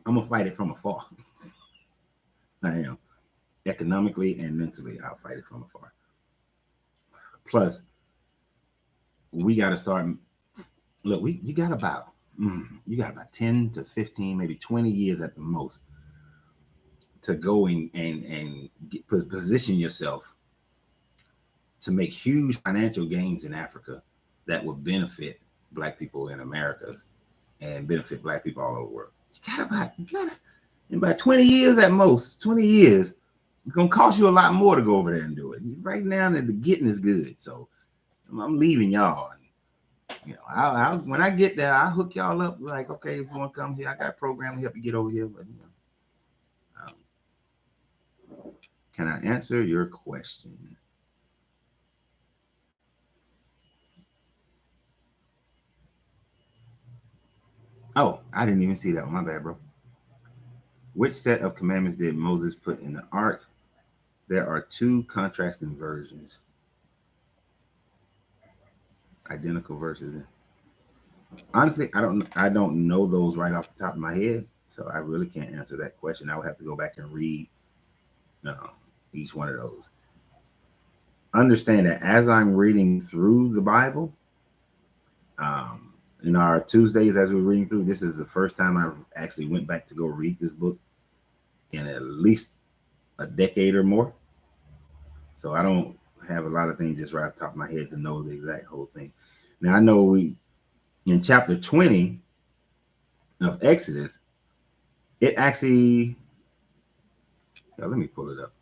I'm gonna fight it from afar. I am. Economically and mentally, I'll fight it from afar. Plus, we got to start. Look, you got about 10 to 15, maybe 20 years at the most to go and position yourself to make huge financial gains in Africa that will benefit Black people in America and benefit Black people all over the world. You gotta in about 20 years at most, 20 years, it's gonna cost you a lot more to go over there and do it. Right now, the getting is good, so I'm leaving y'all. You know, I'll when I get there, I'll hook y'all up. Like, okay, if you want to come here, I got a program to help you get over here. But can I answer your question? Oh, I didn't even see that one. My bad, bro. Which set of commandments did Moses put in the ark? There are two contrasting versions, identical verses. Honestly, I don't know those right off the top of my head, so I really can't answer that question. I would have to go back and read each one of those. Understand that as I'm reading through the Bible, in our Tuesdays as we're reading through, this is the first time I've actually went back to go read this book in at least a decade or more. So I don't have a lot of things just right off the top of my head to know the exact whole thing. Now I know in chapter 20 of Exodus, it actually, let me pull it up.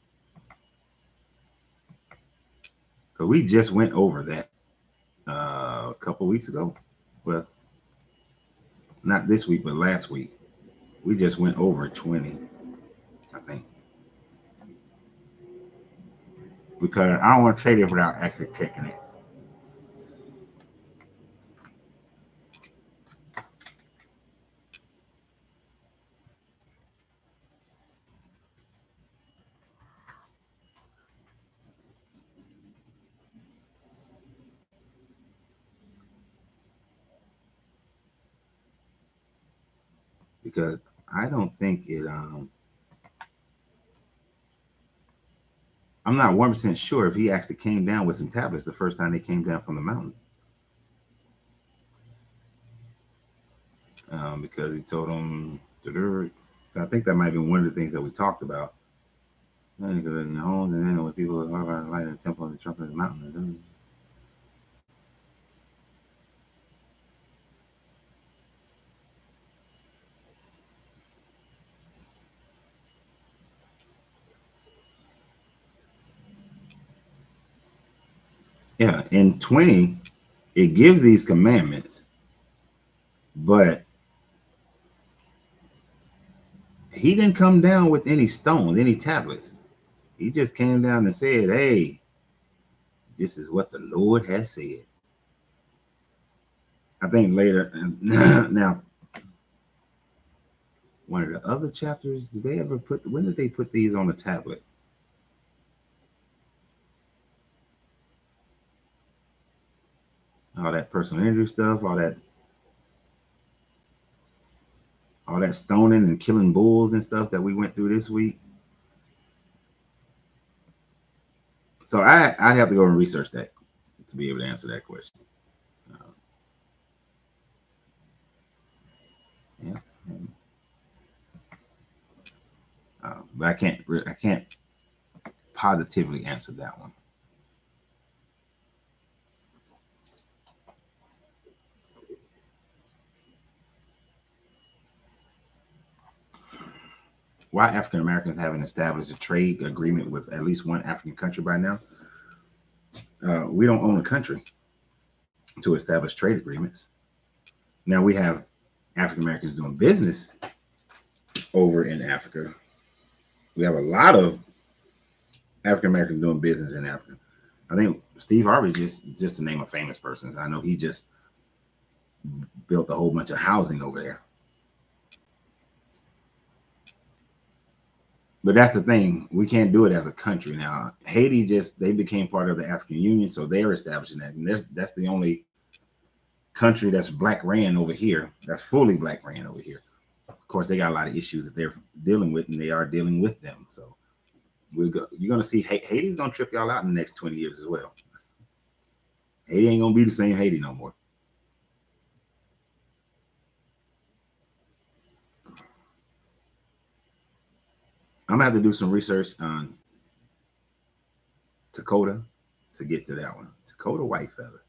Because we just went over that a couple weeks ago. Well, not this week, but last week. We just went over 20, I think. Because I don't want to say this without actually checking it. Because I don't think it I'm not 1% sure if he actually came down with some tablets the first time they came down from the mountain. Because he told them, I think that might be one of the things that we talked about. In the homes, and then when people are about light in the temple and the trumpet in the mountain. Yeah, in 20, it gives these commandments, but he didn't come down with any stones, any tablets. He just came down and said, hey, this is what the Lord has said. I think later, now, one of the other chapters, when did they put these on a tablet? All that personal injury stuff, all that stoning and killing bulls and stuff that we went through this week. So I'd have to go and research that to be able to answer that question. Yeah. But I can't positively answer that one. Why African Americans haven't established a trade agreement with at least one African country by now? We don't own a country to establish trade agreements. Now we have African Americans doing business over in Africa. We have a lot of African Americans doing business in Africa. I think Steve Harvey, just to name a famous person, I know he just built a whole bunch of housing over there. But that's the thing. We can't do it as a country now. Haiti they became part of the African Union, so they're establishing that. And that's the only country that's black ran over here. That's fully black ran over here. Of course, they got a lot of issues that they're dealing with, and they are dealing with them. So you're going to see Haiti's going to trip y'all out in the next 20 years as well. Haiti ain't going to be the same Haiti no more. I'm going to have to do some research on Dakota to get to that one. Dakota white fella.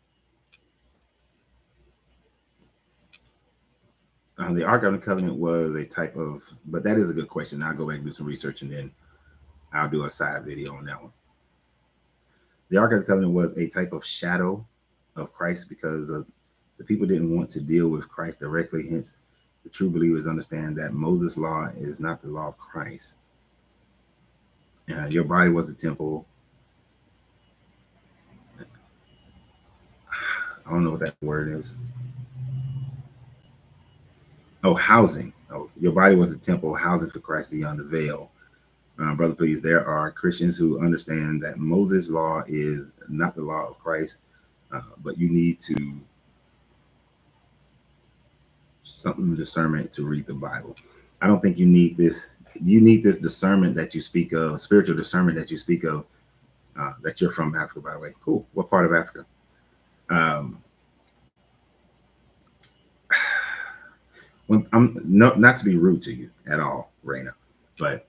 The Ark of the Covenant was a type of, but that is a good question. I'll go back and do some research, and then I'll do a side video on that one. The Ark of the Covenant was a type of shadow of Christ because the people didn't want to deal with Christ directly. Hence, the true believers understand that Moses' law is not the law of Christ. Your body was the temple. I don't know what that word is. Oh, housing. Oh, your body was the temple, housing for Christ beyond the veil. Brother, please, there are Christians who understand that Moses' law is not the law of Christ, but you need to something discernment to read the Bible. I don't think you need this. You need this discernment that you speak of, spiritual discernment that you speak of, that you're from Africa, by the way. Cool. What part of Africa? When I'm not to be rude to you at all, Raina, but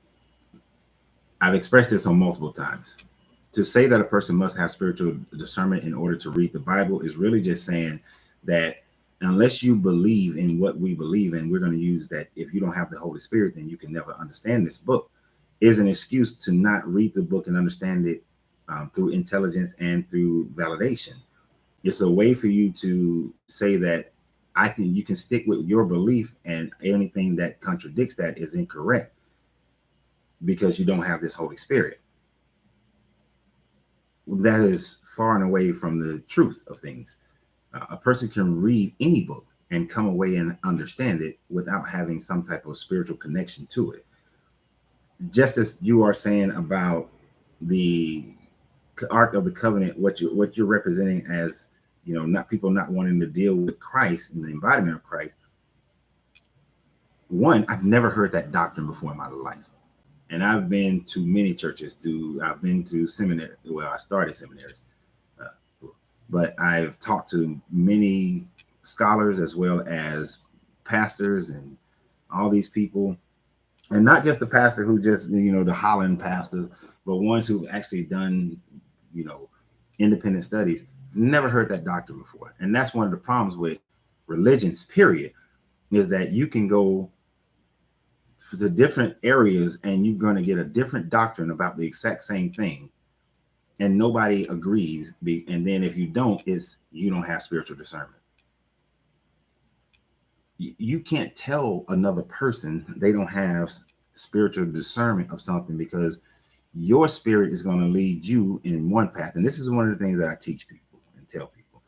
I've expressed this on multiple times. To say that a person must have spiritual discernment in order to read the Bible is really just saying that unless you believe in what we believe in, we're going to use that if you don't have the Holy Spirit, then you can never understand this book, is an excuse to not read the book and understand it through intelligence and through validation. It's a way for you to say that you can stick with your belief, and anything that contradicts that is incorrect because you don't have this Holy Spirit. That is far and away from the truth of things. A person can read any book and come away and understand it without having some type of spiritual connection to it. Just as you are saying about the Ark of the Covenant, what you're representing as, not people not wanting to deal with Christ and the embodiment of Christ. One, I've never heard that doctrine before in my life. And I've been to many churches. I've been to seminary. Well, I started seminaries. But I've talked to many scholars as well as pastors and all these people. And not just the pastor who just, the Holland pastors, but ones who've actually done, independent studies. Never heard that doctrine before. And that's one of the problems with religions, period, is that you can go to different areas and you're going to get a different doctrine about the exact same thing. And nobody agrees. And then if you don't, you don't have spiritual discernment. You can't tell another person they don't have spiritual discernment of something, because your spirit is going to lead you in one path. And this is one of the things that I teach people and tell people.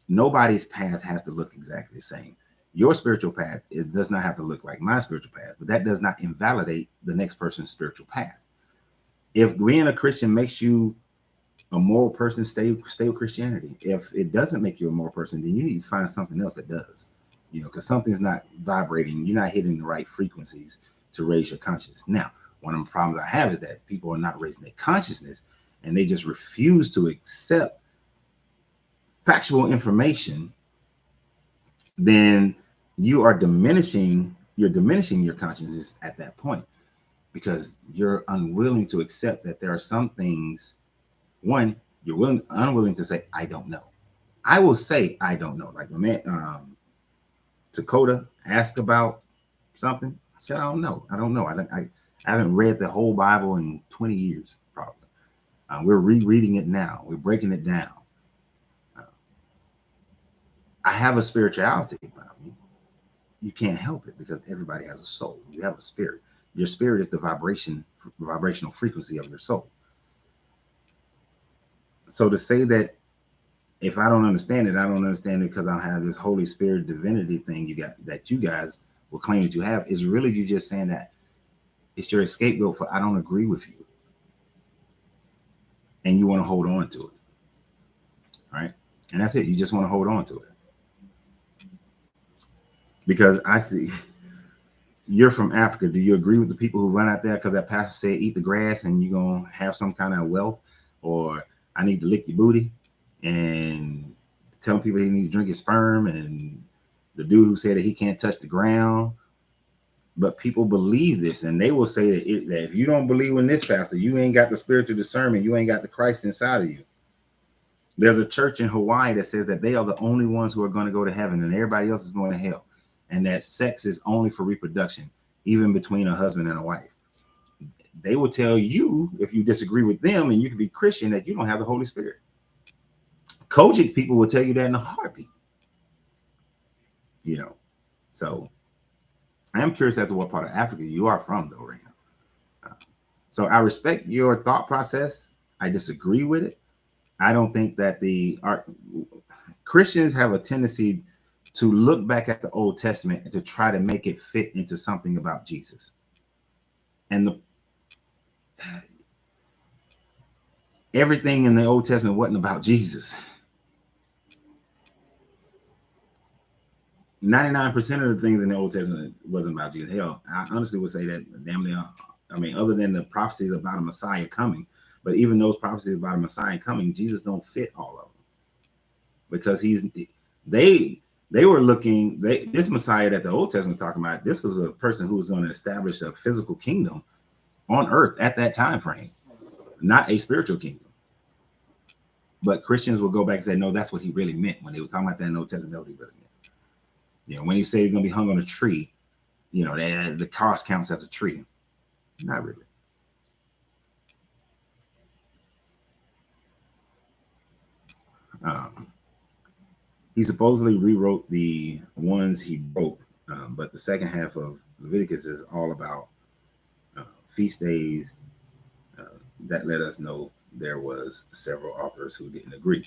Nobody's path has to look exactly the same. Your spiritual path, it does not have to look like my spiritual path, but that does not invalidate the next person's spiritual path. If being a Christian makes you a moral person, stay with Christianity. If it doesn't make you a moral person, then you need to find something else that does, because something's not vibrating. You're not hitting the right frequencies to raise your consciousness. Now, one of the problems I have is that people are not raising their consciousness, and they just refuse to accept factual information. Then you're diminishing your consciousness at that point, because you're unwilling to accept that there are some things. One, you're unwilling to say, I don't know. I will say, I don't know. Like when Dakota asked about something, I said, I don't know. I haven't read the whole Bible in 20 years, probably. We're rereading it now. We're breaking it down. I have a spirituality about me. You can't help it, because everybody has a soul. You have a spirit. Your spirit is the vibrational frequency of your soul. So to say that if I don't understand it, I don't understand it because I have this Holy Spirit divinity thing you guys will claim that you have, is really you just saying that It's your scapegoat for I don't agree with you. And you want to hold on to it. Right? And that's it. You just want to hold on to it. Because I see you're from Africa. Do you agree with the people who run out there because that pastor said eat the grass and you're going to have some kind of wealth? Or I need to lick your booty and telling people they need to drink his sperm, and the dude who said that he can't touch the ground. But people believe this, and they will say that if you don't believe in this pastor, you ain't got the spiritual discernment. You ain't got the Christ inside of you. There's a church in Hawaii that says that they are the only ones who are going to go to heaven and everybody else is going to hell. And that sex is only for reproduction, even between a husband and a wife. They will tell you, if you disagree with them and you can be Christian, that you don't have the Holy Spirit. Kojic people will tell you that in a heartbeat. You know, so I am curious as to what part of Africa you are from, though, right now. So I respect your thought process. I disagree with it. I don't think that Christians have a tendency to look back at the Old Testament and to try to make it fit into something about Jesus. And everything in the Old Testament wasn't about Jesus. 99% of the things in the Old Testament wasn't about Jesus. Hell, I honestly would say that damn near, I mean, other than the prophecies about a Messiah coming, but even those prophecies about a Messiah coming, Jesus don't fit all of them. Because they were looking, this Messiah that the Old Testament talking about, this was a person who was going to establish a physical kingdom on earth at that time frame, not a spiritual kingdom. But Christians will go back and say, no, that's what he really meant when they were talking about that in the Old Testament. That's what he really meant. You know, when you say he's going to be hung on a tree, you know, the cross counts as a tree. Not really. He supposedly rewrote the ones he broke, but the second half of Leviticus is all about feast days. That let us know there was several authors who didn't agree.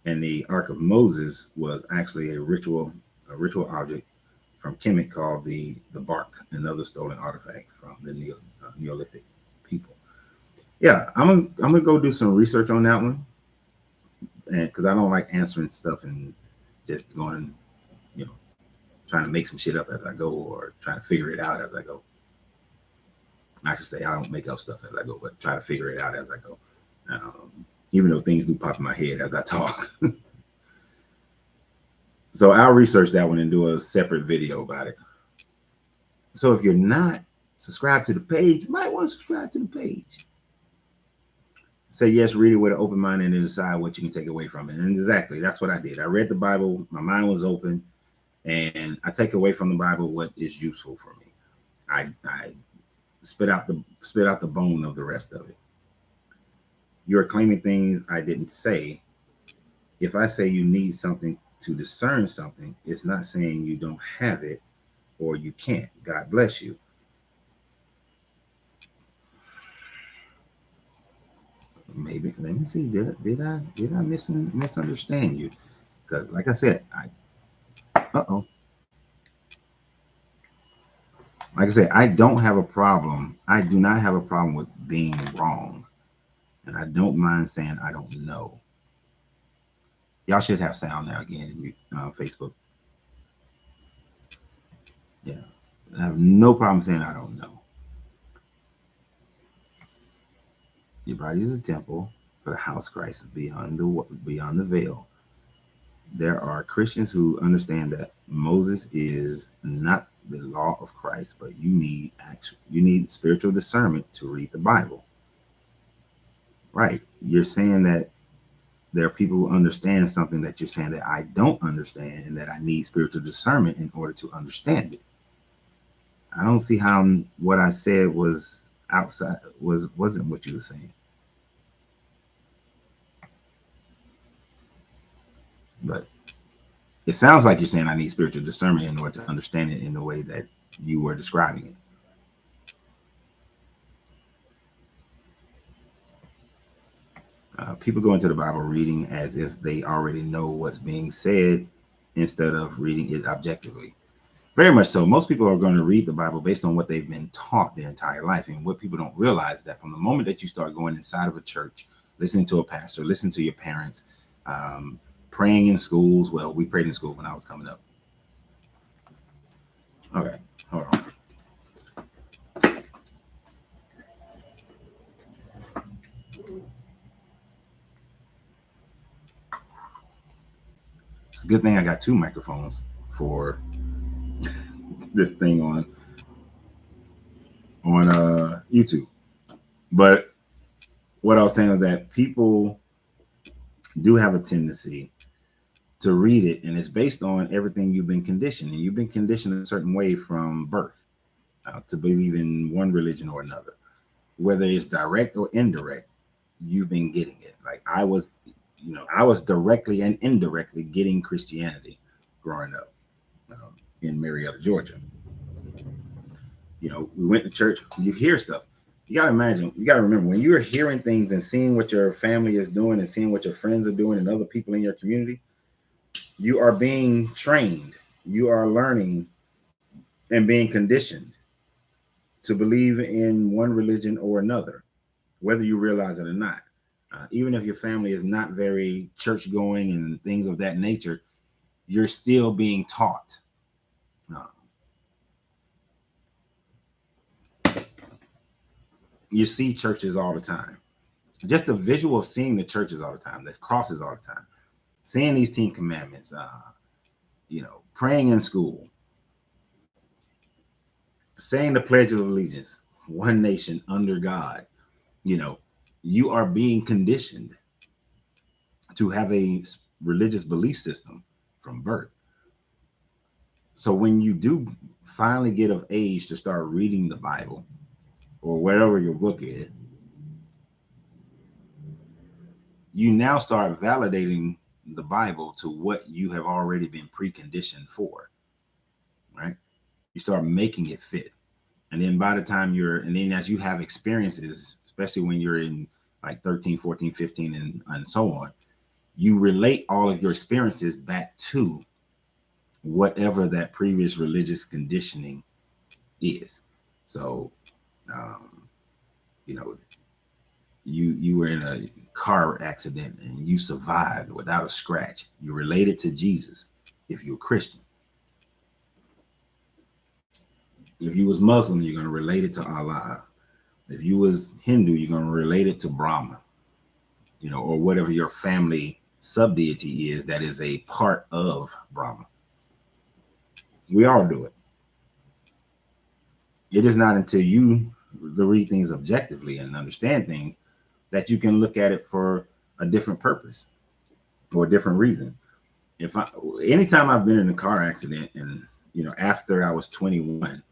And the Ark of Moses was actually a ritual object from Kemet called the bark, another stolen artifact from the Neolithic people. Yeah, I'm gonna go do some research on that one, and because I don't like answering stuff and just going, you know, trying to make some shit up as I go or trying to figure it out as I go. I should say I don't make up stuff as I go, but try to figure it out as I go. Even though things do pop in my head as I talk. So I'll research that one and do a separate video about it. So if you're not subscribed to the page, you might want to subscribe to the page. Say yes, read it with an open mind and then decide what you can take away from it. And exactly, that's what I did. I read the Bible, my mind was open, and I take away from the Bible what is useful for me. I spit out the bone of the rest of it. You're claiming things I didn't say. If I say you need something to discern something, it's not saying you don't have it or you can't. God bless you. Maybe let me see. Did I misunderstand you? Because like I said, like I said, I don't have a problem. I do not have a problem with being wrong, and I don't mind saying I don't know. Y'all should have sound now again, Facebook. Yeah, I have no problem saying I don't know. Your body is a temple for the house Christ beyond the veil. There are Christians who understand that Moses is not the law of Christ, but you need spiritual discernment to read the Bible. Right? You're saying that there are people who understand something that you're saying that I don't understand, and that I need spiritual discernment in order to understand it. I don't see how what I said was outside wasn't what you were saying. But it sounds like you're saying I need spiritual discernment in order to understand it in the way that you were describing it. People go into the Bible reading as if they already know what's being said instead of reading it objectively. Very much so. Most people are going to read the Bible based on what they've been taught their entire life. And what people don't realize is that from the moment that you start going inside of a church, listening to a pastor, listening to your parents, praying in schools. Well, we prayed in school when I was coming up. Okay, hold on. It's a good thing I got two microphones for this thing on YouTube. But what I was saying is that people do have a tendency to read it, and it's based on everything you've been conditioned, and you've been conditioned a certain way from birth to believe in one religion or another, whether it's direct or indirect. You've been getting it. Like I was directly and indirectly getting Christianity growing up in Marietta, Georgia. We went to church. You hear stuff. You got to imagine, you got to remember when you're hearing things and seeing what your family is doing and seeing what your friends are doing and other people in your community, you are being trained. You are learning and being conditioned to believe in one religion or another, whether you realize it or not. Even if your family is not very church going and things of that nature, you're still being taught. You see churches all the time. Just the visual of seeing the churches all the time, the crosses all the time, seeing these 10 commandments, praying in school, saying the Pledge of Allegiance, one nation under God. You are being conditioned to have a religious belief system from birth. So when you do finally get of age to start reading the Bible or whatever your book is, you now start validating the Bible to what you have already been preconditioned for, right? You start making it fit. And then by the time as you have experiences, especially when you're in like 13, 14, 15, and so on, you relate all of your experiences back to whatever that previous religious conditioning is. So, you were in a car accident and you survived without a scratch. You related to Jesus if you're a Christian. If you was Muslim, you're going to relate it to Allah. If you was Hindu, you're going to relate it to Brahma, or whatever your family sub-deity is that is a part of Brahma. We all do it. It is not until you read things objectively and understand things that you can look at it for a different purpose or a different reason. Anytime I've been in a car accident and, after I was 21,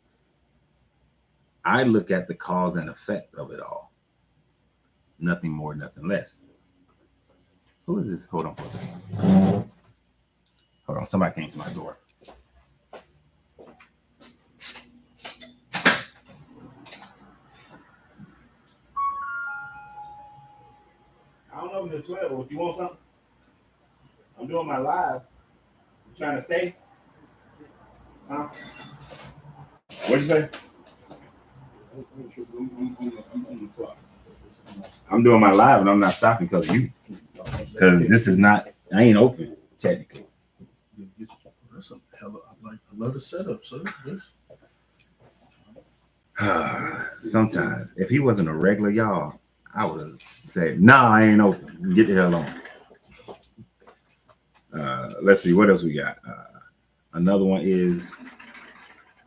I look at the cause and effect of it all. Nothing more, nothing less. Who is this? Hold on for a second. Hold on. Somebody came to my door. I don't know if it's 12, but if you want something, I'm doing my live. You trying to stay? Huh? What'd you say? I'm doing my live and I'm not stopping because of you. Because this is not, I ain't open, technically. That's I love the setup, sir. Sometimes, if he wasn't a regular, y'all, I would have said, nah, I ain't open. Get the hell on. Let's see, what else we got? Another one is,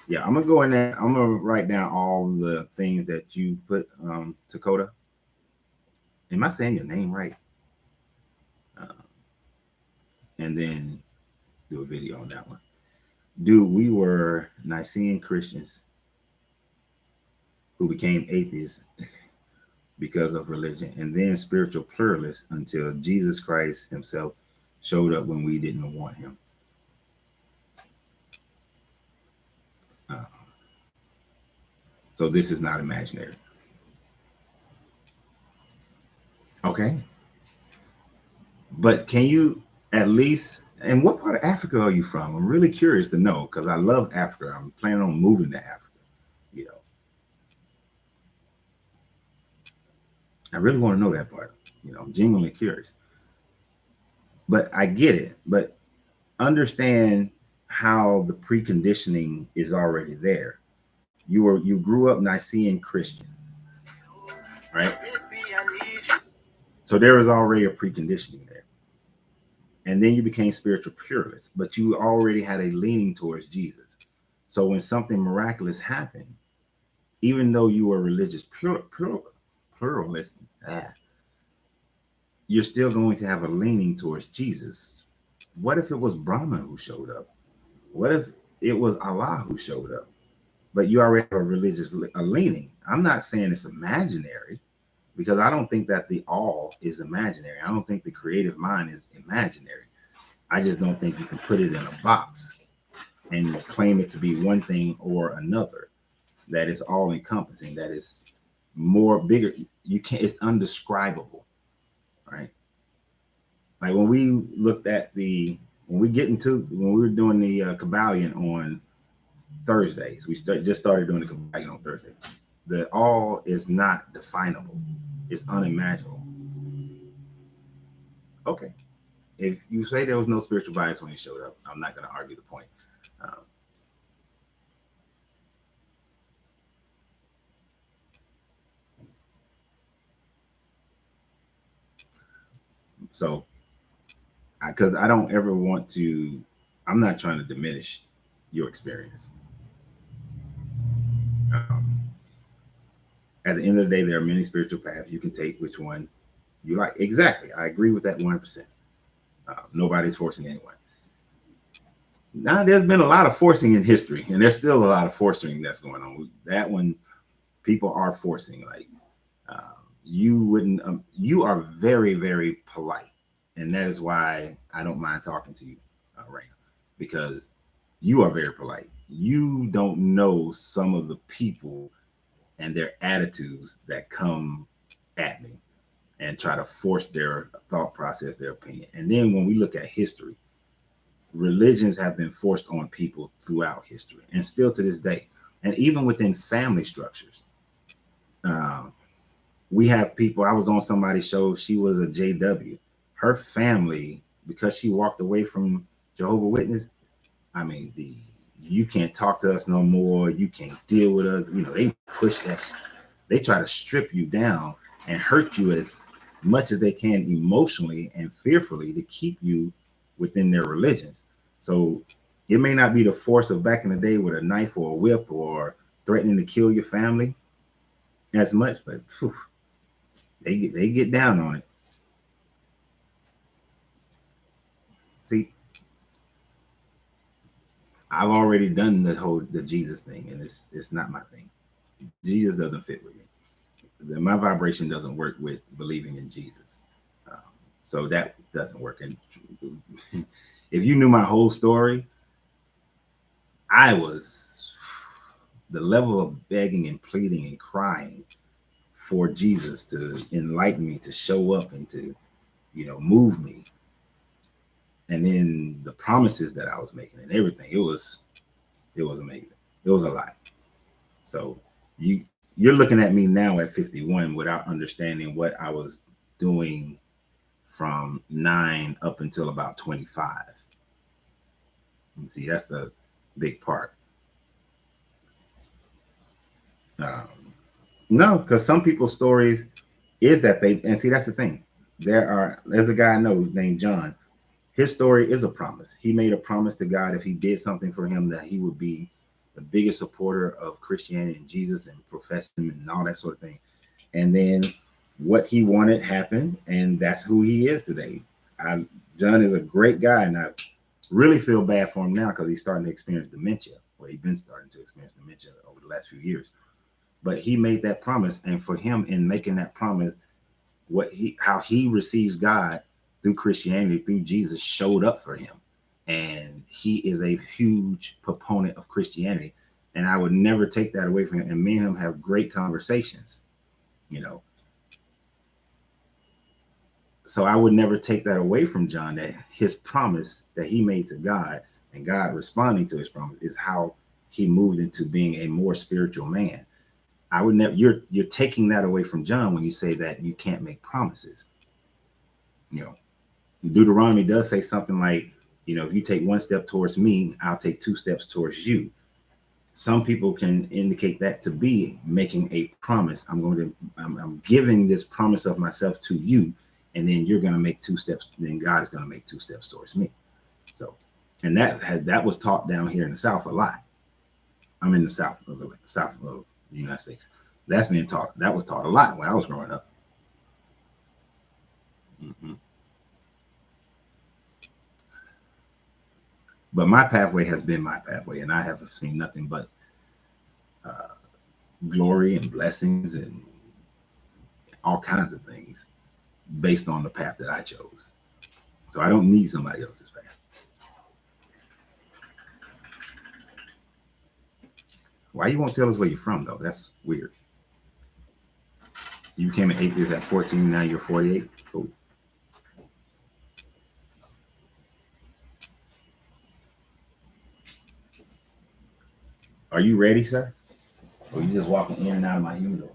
I'm going to go in there. I'm going to write down all the things that you put, Dakota. Am I saying your name right? And then do a video on that one. Dude, we were Nicene Christians who became atheists because of religion, and then spiritual pluralists until Jesus Christ himself showed up when we didn't want him. So this is not imaginary. Okay. But can you at least And what part of Africa are you from? I'm really curious to know because I love Africa. I'm planning on moving to Africa. You know, I really want to know that part. You know, I'm genuinely curious. But I get it. But understand how the preconditioning is already there. You grew up Nicene Christian, right? So there was already a preconditioning there. And then you became spiritual pluralist, but you already had a leaning towards Jesus. So when something miraculous happened, even though you were religious pluralist, you're still going to have a leaning towards Jesus. What if it was Brahma who showed up? What if it was Allah who showed up? But you already have a religious leaning. I'm not saying it's imaginary because I don't think that the all is imaginary. I don't think the creative mind is imaginary. I just don't think you can put it in a box and claim it to be one thing or another. That is all encompassing. That is more bigger. You can't. It's undescribable, right? Like when we looked at when we were doing the Kabbalion on Thursdays, just started doing the Kabbalion on Thursday. The all is not definable. It's unimaginable. Okay. If you say there was no spiritual bias when he showed up, I'm not going to argue the point. So, because I don't ever want to, I'm not trying to diminish your experience. At the end of the day, there are many spiritual paths you can take. Which one you like? Exactly. I agree with that 100%. Nobody's forcing anyone. Now, there's been a lot of forcing in history, and there's still a lot of forcing that's going on. That one, people are forcing. Like you wouldn't. You are very, very polite, and that is why I don't mind talking to you, Raina, because you are very polite. You don't know some of the people and their attitudes that come at me and try to force their thought process, their opinion. And then when we look at history, religions have been forced on people throughout history and still to this day. And even within family structures, we have people. I was on somebody's show. She was a JW. Her family, because she walked away from Jehovah's Witness, I mean, you can't talk to us no more. You can't deal with us. You know, they push that. They try to strip you down and hurt you as much as they can emotionally and fearfully to keep you within their religions. So it may not be the force of back in the day with a knife or a whip or threatening to kill your family as much, but whew, they get down on it. See, I've already done the Jesus thing, and it's not my thing. Jesus doesn't fit with me. My vibration doesn't work with believing in Jesus. Um, so that doesn't work. And if you knew my whole story, I was the level of begging and pleading and crying for Jesus to enlighten me, to show up and to, move me. And then the promises that I was making and everything, it was amazing. It was a lot. So you're looking at me now at 51 without understanding what I was doing from 9 up until about 25. And see, that's the big part. No, because some people's stories is that and see, that's the thing. There's a guy I know named John. His story is a promise. He made a promise to God if he did something for him that he would be the biggest supporter of Christianity and Jesus and profess him and all that sort of thing. And then what he wanted happened, and that's who he is today. John is a great guy, and I really feel bad for him now because he's starting to experience dementia. Well, he's been starting to experience dementia over the last few years. But he made that promise, and for him in making that promise, how he receives God through Christianity, through Jesus, showed up for him. And he is a huge proponent of Christianity. And I would never take that away from him. And me and him have great conversations, So I would never take that away from John, that his promise that he made to God and God responding to his promise is how he moved into being a more spiritual man. I would never, you're taking that away from John when you say that you can't make promises. You know, Deuteronomy does say something like, you know, if you take one step towards me, I'll take two steps towards you. Some people can indicate that to be making a promise. I'm giving this promise of myself to you, and then you're going to make two steps. Then God is going to make two steps towards me. So, and that was taught down here in the South a lot. I'm in the South of the United States. That's being taught. That was taught a lot when I was growing up. Mm-hmm. But my pathway has been my pathway, and I have seen nothing but glory and blessings and all kinds of things based on the path that I chose. So I don't need somebody else's path. Why you won't tell us where you're from, though? That's weird. You became an atheist at 14, now you're 48? Cool. Are you ready, sir? Or you just walking in and out of my humidor?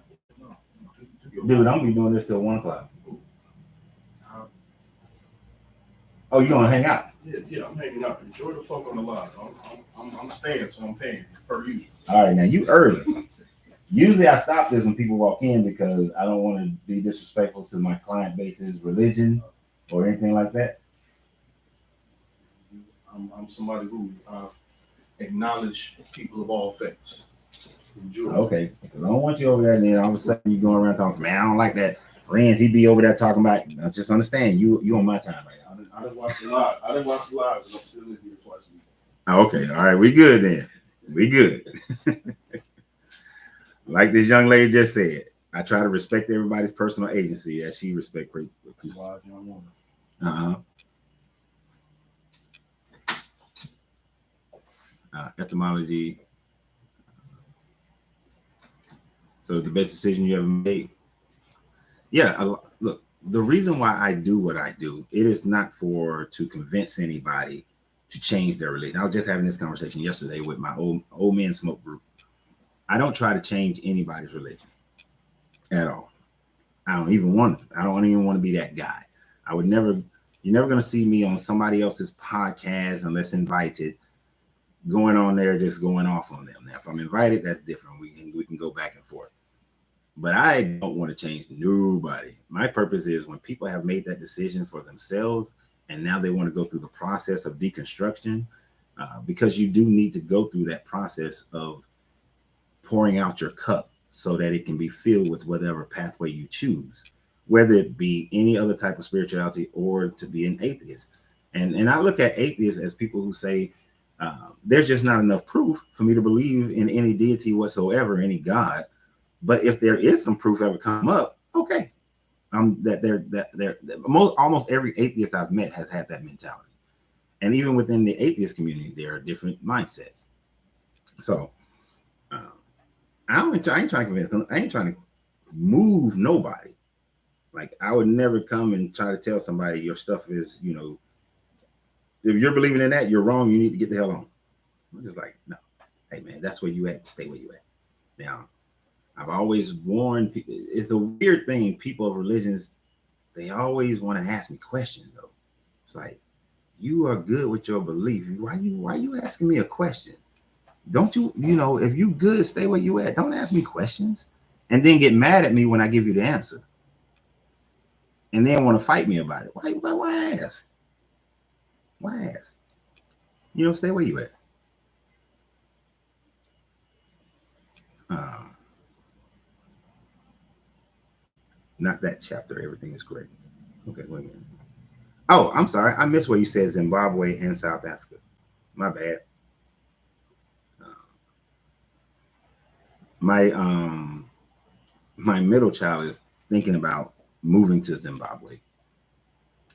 Dude, I'm gonna be doing this till 1 o'clock. Oh, you gonna hang out? Yeah, I'm hanging out. Enjoy the fuck on the lot. I'm staying, so I'm paying per user. All right, now you early. Usually I stop this when people walk in because I don't want to be disrespectful to my client base's religion or anything like that. I'm somebody who acknowledge people of all faiths. Enjoy. Okay, because I don't want you over there and then all of a sudden you going around talking, man, I don't like that. Renz, he be over there talking about, I just understand you on my time right now. I didn't watch the live. I didn't watch the live because I'm sitting here twice a week. Okay, all right, we good then. We good. Like this young lady just said, I try to respect everybody's personal agency as she respects people. Wise young woman. Etymology. So the best decision you ever made. Yeah, look, the reason why I do what I do, it is not to convince anybody to change their religion. I was just having this conversation yesterday with my old men smoke group. I don't try to change anybody's religion at all. I don't even want to be that guy. You're never going to see me on somebody else's podcast unless invited, going on there, just going off on them. Now, if I'm invited, that's different. We can go back and forth. But I don't want to change nobody. My purpose is when people have made that decision for themselves and now they want to go through the process of deconstruction, because you do need to go through that process of pouring out your cup so that it can be filled with whatever pathway you choose, whether it be any other type of spirituality or to be an atheist. And I look at atheists as people who say, there's just not enough proof for me to believe in any deity whatsoever, any God. But if there is some proof ever come up, okay. Almost every atheist I've met has had that mentality. And even within the atheist community, there are different mindsets. So I ain't trying to convince them. I ain't trying to move nobody. Like, I would never come and try to tell somebody your stuff is, if you're believing in that, you're wrong. You need to get the hell on. I'm just like, no. Hey, man, that's where you at. Stay where you at. Now, I've always warned people. It's a weird thing. People of religions, they always want to ask me questions, though. It's like, you are good with your belief. Why you asking me a question? Don't you, if you good, stay where you at. Don't ask me questions and then get mad at me when I give you the answer. And then want to fight me about it. Why ask? Why ask? Stay where you at. Not that chapter. Everything is great. Okay, wait a minute. Oh, I'm sorry. I missed where you said Zimbabwe and South Africa. My bad. My middle child is thinking about moving to Zimbabwe.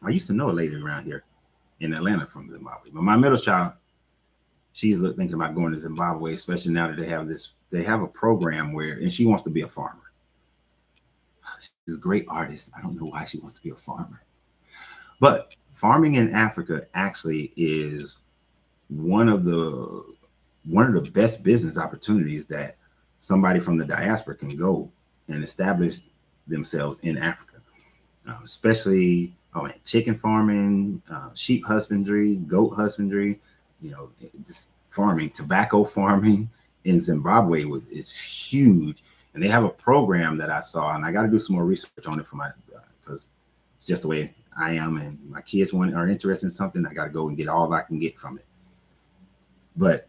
I used to know a lady around here in Atlanta from Zimbabwe, but my middle child, she's thinking about going to Zimbabwe, especially now that they have a program and she wants to be a farmer. She's a great artist. I don't know why she wants to be a farmer. But farming in Africa actually is one of the best business opportunities that somebody from the diaspora can go and establish themselves in Africa, especially chicken farming, sheep husbandry, goat husbandry, just farming, tobacco farming in Zimbabwe is huge, and they have a program that I saw, and I got to do some more research on it for my because it's just the way I am, and my kids are interested in something. I got to go and get all I can get from it. But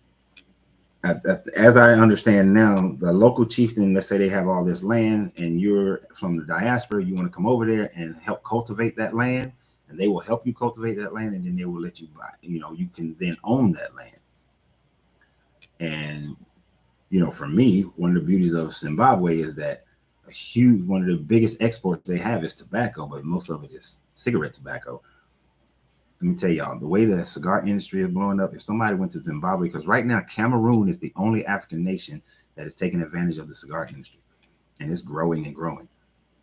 as I understand now, the local chieftain, let's say they have all this land and you're from the diaspora, you want to come over there and help cultivate that land, and they will help you cultivate that land, and then they will let you buy, you can then own that land. And, for me, one of the beauties of Zimbabwe is that one of the biggest exports they have is tobacco, but most of it is cigarette tobacco. Let me tell y'all, the way the cigar industry is blowing up, if somebody went to Zimbabwe, because right now Cameroon is the only African nation that is taking advantage of the cigar industry, and it's growing and growing.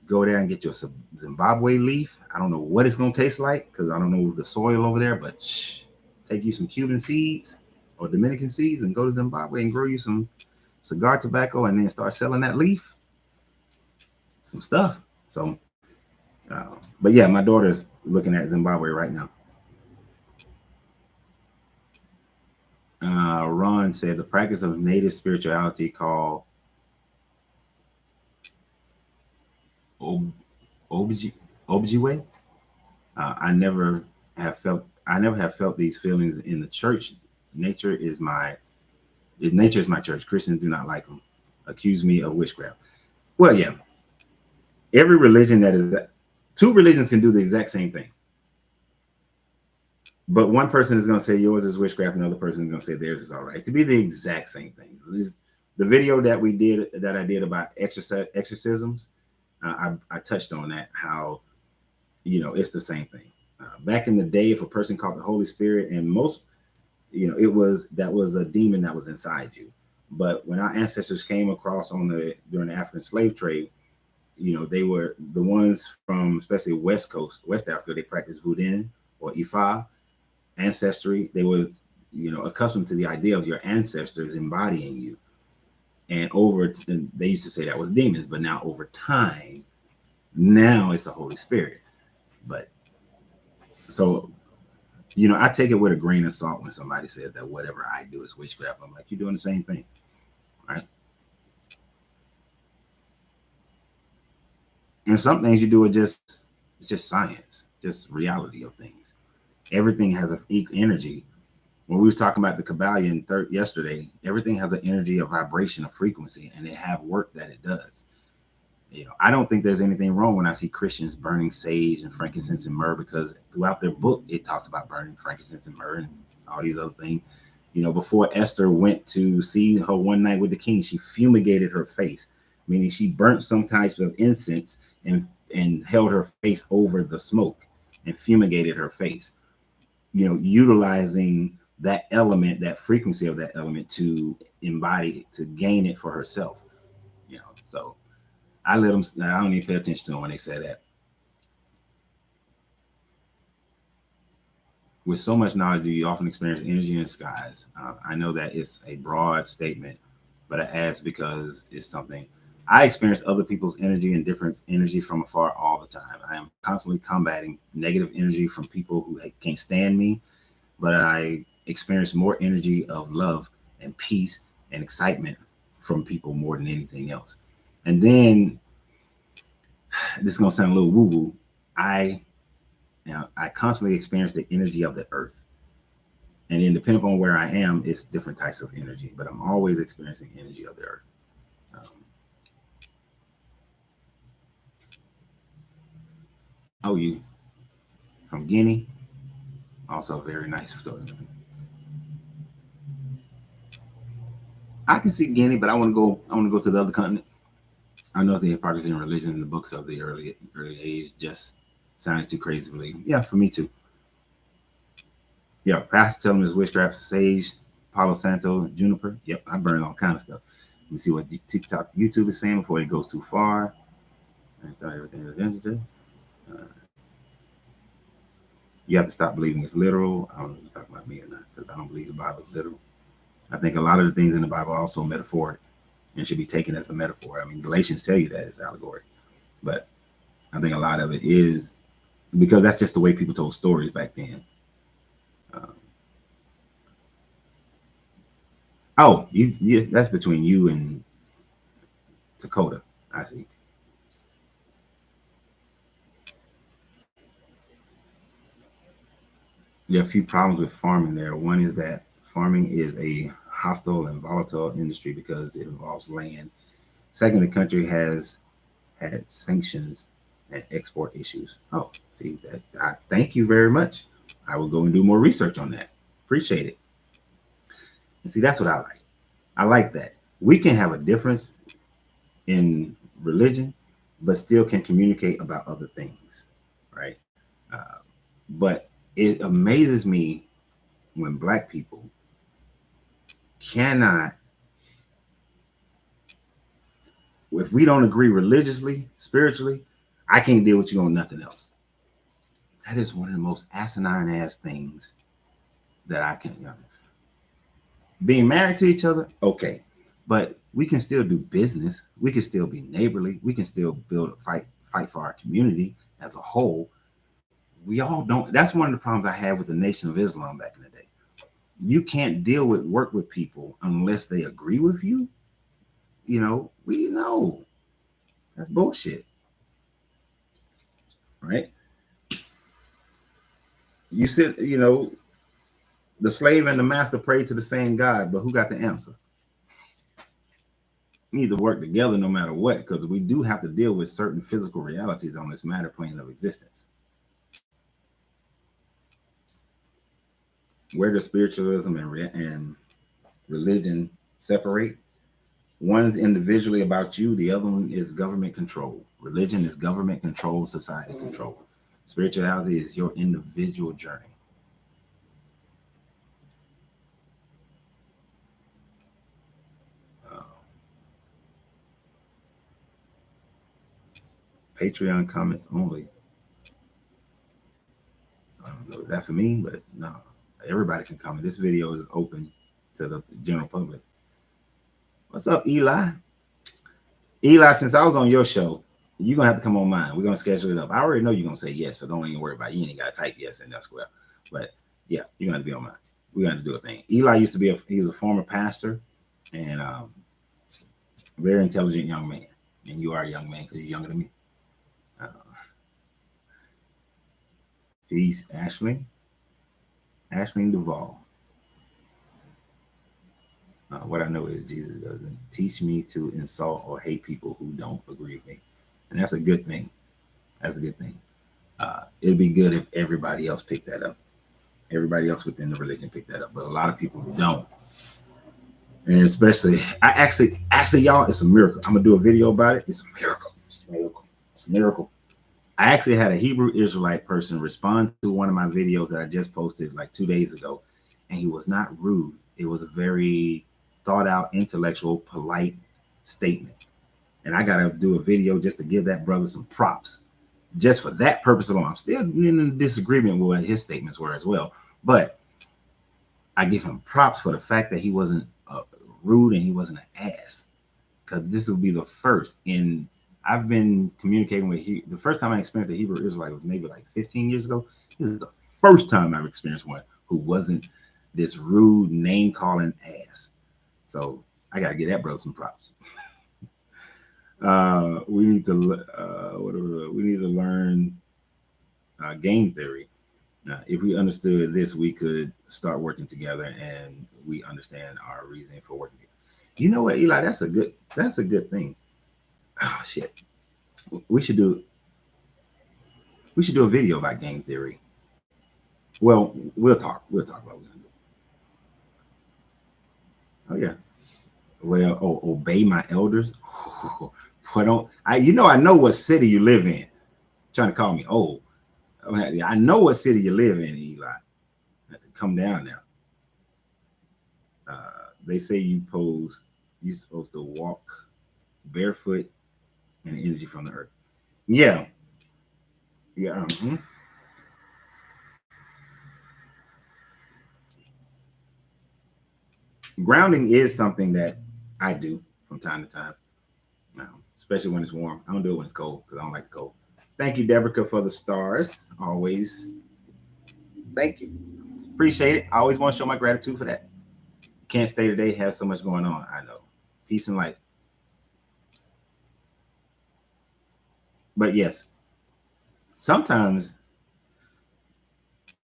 Go there and get you a Zimbabwe leaf. I don't know what it's going to taste like because I don't know the soil over there, but take you some Cuban seeds or Dominican seeds and go to Zimbabwe and grow you some cigar tobacco and then start selling that leaf. Some stuff. So, but yeah, my daughter's looking at Zimbabwe right now. Ron said the practice of native spirituality called Objiwe. I never have felt these feelings in the church. Nature is my church. Christians do not like them. Accuse me of witchcraft. Well, yeah. Every religion two religions can do the exact same thing. But one person is going to say yours is witchcraft, and the other person is going to say theirs is all right. To be the exact same thing. The video that I did about exorcisms, I touched on that, how, it's the same thing. Back in the day, if a person caught the Holy Spirit, and most, that was a demon that was inside you. But when our ancestors came across during the African slave trade, they were the ones from, especially West Africa, they practiced voodoo or Ifa ancestry. They were, accustomed to the idea of your ancestors embodying you. And they used to say that was demons, but now over time, now it's the Holy Spirit. But so, I take it with a grain of salt when somebody says that whatever I do is witchcraft. I'm like, you're doing the same thing, right? And some things you do it's just science, just reality of things. Everything has an energy. When we was talking about the Kabbalion yesterday, everything has an energy, a vibration, a frequency, and it have work that it does. I don't think there's anything wrong when I see Christians burning sage and frankincense and myrrh, because throughout their book, it talks about burning frankincense and myrrh and all these other things. Before Esther went to see her one night with the king, she fumigated her face, meaning she burnt some types of incense and held her face over the smoke and fumigated her face, utilizing that element, that frequency of that element to embody, to gain it for herself. So I don't even pay attention to them when they say that. With so much knowledge, do you often experience energy in the skies? I know that it's a broad statement, but I ask because it's something I experience other people's energy and different energy from afar all the time. I am constantly combating negative energy from people who can't stand me, but I experience more energy of love and peace and excitement from people more than anything else. And then, this is going to sound a little woo-woo, I constantly experience the energy of the earth. And then depending on where I am, it's different types of energy, but I'm always experiencing energy of the earth. You from Guinea, also very nice story. I can see Guinea, but I want to go to the other continent. I know they practice in religion in the books of the early age just sounded too crazy to believe. Yeah, for me too. Yeah, pastor tell them it's witchcraft, sage, Palo Santo, juniper. Yep, I burn all kind of stuff. Let me see what TikTok, YouTube is saying before it goes too far. I thought everything was interesting. You have to stop believing it's literal. I don't know if you're talking about me or not, because I don't believe the Bible is literal. I think a lot of the things in the Bible are also metaphoric and should be taken as a metaphor. I mean, Galatians tell you that it's allegory, but I think a lot of it is because that's just the way people told stories back then. Um, oh, that's between you and Dakota. I see. There are a few problems with farming there. One is that farming is a hostile and volatile industry because it involves land. Second, the country has had sanctions and export issues. Oh, see that. Thank you very much. I will go and do more research on that. Appreciate it. And see, that's what I like. I like that we can have a difference in religion, but still can communicate about other things, right? Uh, but it amazes me when Black people cannot, if we don't agree religiously, spiritually, I can't deal with you on nothing else. That is one of the most asinine ass things that I can. Being married to each other, okay, but we can still do business. We can still be neighborly. We can still build fight for our community as a whole. We all don't. That's one of the problems I had with the Nation of Islam back in the day. You can't work with people unless they agree with you. We know that's bullshit, right? You said, the slave and the master prayed to the same God, but who got the answer? We need to work together no matter what, because we do have to deal with certain physical realities on this matter plane of existence. Where does spiritualism and religion separate? One's individually about you, the other one is government control. Religion is government control, society control. Spirituality is your individual journey. Uh, Patreon comments only. I don't know, is that for me? But no, everybody can comment. This video is open to the general public. What's up, Eli? Eli, since I was on your show, you're going to have to come on mine. We're going to schedule it up. I already know you're going to say yes, so don't even worry about it. You ain't got to type yes in that square. But yeah, you're going to be on mine. We're going to do a thing. Eli used to be he was a former pastor and very intelligent young man. And you are a young man because you're younger than me. Peace, Ashling Duvall. What I know is Jesus doesn't teach me to insult or hate people who don't agree with me. And that's a good thing. That's a good thing. It'd be good if everybody else picked that up. Everybody else within the religion picked that up. But a lot of people don't. And especially, I actually, y'all, it's a miracle. I'm going to do a video about it. It's a miracle. It's a miracle. It's a miracle. I actually had a Hebrew Israelite person respond to one of my videos that I just posted like 2 days ago. And he was not rude. It was a very thought out, intellectual, polite statement. And I got to do a video just to give that brother some props. Just for that purpose alone. I'm still in disagreement with what his statements were as well. But I give him props for the fact that he wasn't rude and he wasn't an ass. Because this will be the first. And I've been communicating with the first time I experienced the Hebrew Israelite was maybe like 15 years ago. This is the first time I've experienced one who wasn't this rude, name-calling ass. So I got to give that brother some props. We need to learn game theory. If we understood this, we could start working together, and we understand our reasoning for working together. You know what, Eli? That's a good thing. Oh shit, we should do a video about game theory. Well, we'll talk about what we're gonna do. Oh yeah. Well, obey my elders. What don't I? I know what city you live in. Trying to call me old. I know what city you live in, Eli. Come down now. They say you're supposed to walk barefoot and energy from the earth. Yeah. Yeah. grounding is something that I do from time to time, especially when it's warm. I don't do it when it's cold because I don't like the cold. Thank you, Deborah, for the stars. Always thank you. Appreciate it. I always want to show my gratitude for that. Can't stay today, have so much going on. I know. Peace and light. But yes, sometimes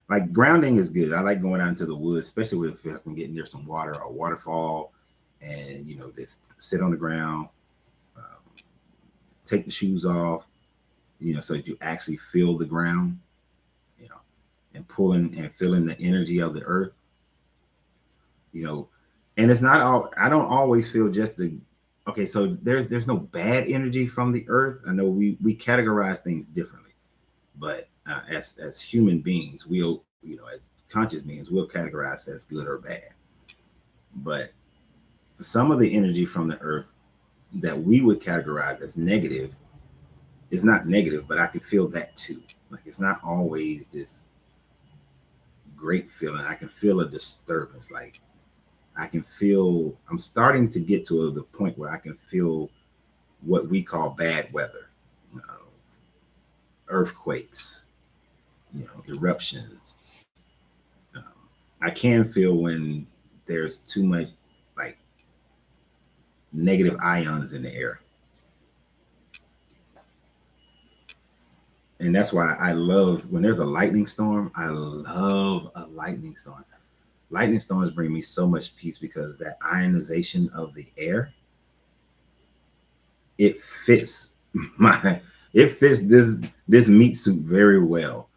like grounding is good. I like going out into the woods, especially if I can get near some water or waterfall and, just sit on the ground, take the shoes off, so that you actually feel the ground, and pulling and feeling the energy of the earth, and it's not all, I don't always feel just okay, so there's no bad energy from the earth. I know we categorize things differently, but as human beings, we'll, as conscious beings, we'll categorize as good or bad. But some of the energy from the earth that we would categorize as negative is not negative, but I can feel that too. Like it's not always this great feeling. I can feel a disturbance. Like I'm starting to get to the point where I can feel what we call bad weather, earthquakes, eruptions. Um, I can feel when there's too much like negative ions in the air. And that's why I love when there's a lightning storm. I love a lightning storm. Lightning storms bring me so much peace because that ionization of the air, it fits my it fits this meat suit very well.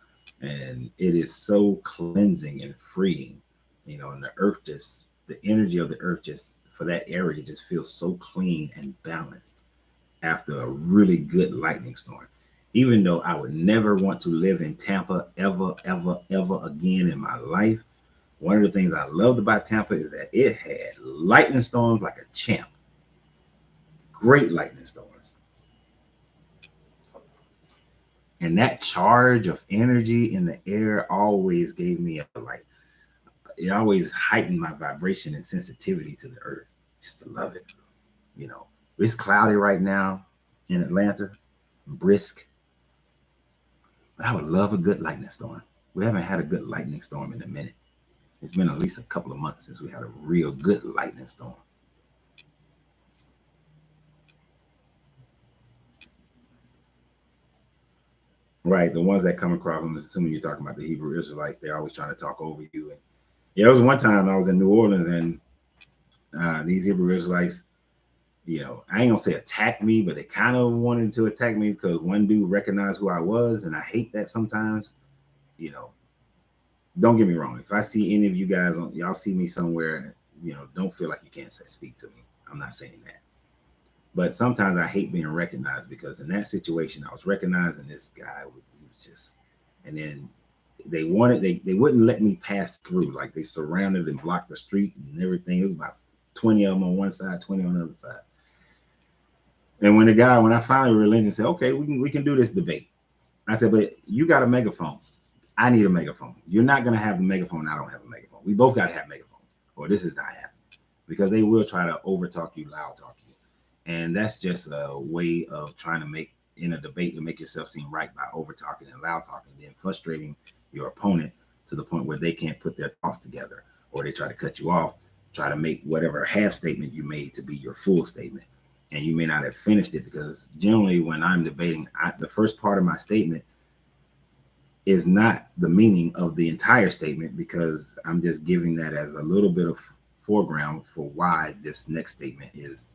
And it is so cleansing and freeing, and the earth just the energy of the earth just for that area just feels so clean and balanced after a really good lightning storm. Even though I would never want to live in Tampa ever, ever, ever again in my life, one of the things I loved about Tampa is that it had lightning storms like a champ. Great lightning storms. And that charge of energy in the air always gave me it always heightened my vibration and sensitivity to the earth. Just to love it. It's cloudy right now in Atlanta, brisk. But I would love a good lightning storm. We haven't had a good lightning storm in a minute. It's been at least a couple of months since we had a real good lightning storm. Right, the ones that come across, I'm assuming you're talking about the Hebrew Israelites. They're always trying to talk over you. And yeah, there was one time I was in New Orleans and these Hebrew Israelites, I ain't gonna say attack me, but they kind of wanted to attack me because one dude recognized who I was, and I hate that sometimes. Don't get me wrong. If I see any of you guys, y'all see me somewhere, don't feel like you can't speak to me. I'm not saying that. But sometimes I hate being recognized because in that situation, I was recognizing this guy. He was just, and then they wouldn't let me pass through. Like they surrounded and blocked the street and everything. It was about 20 of them on one side, 20 on the other side. And when I finally relented and said, okay, we can do this debate. I said, but you got a megaphone. I need a megaphone. You're not going to have the megaphone. I don't have a megaphone. We both got to have megaphones or this is not happening because they will try to overtalk you, loud talk you. And that's just a way of trying to make in a debate to make yourself seem right by over talking and loud talking, then frustrating your opponent to the point where they can't put their thoughts together or they try to cut you off, try to make whatever half statement you made to be your full statement. And you may not have finished it because generally when I'm debating, the first part of my statement is not the meaning of the entire statement because I'm just giving that as a little bit of foreground for why this next statement is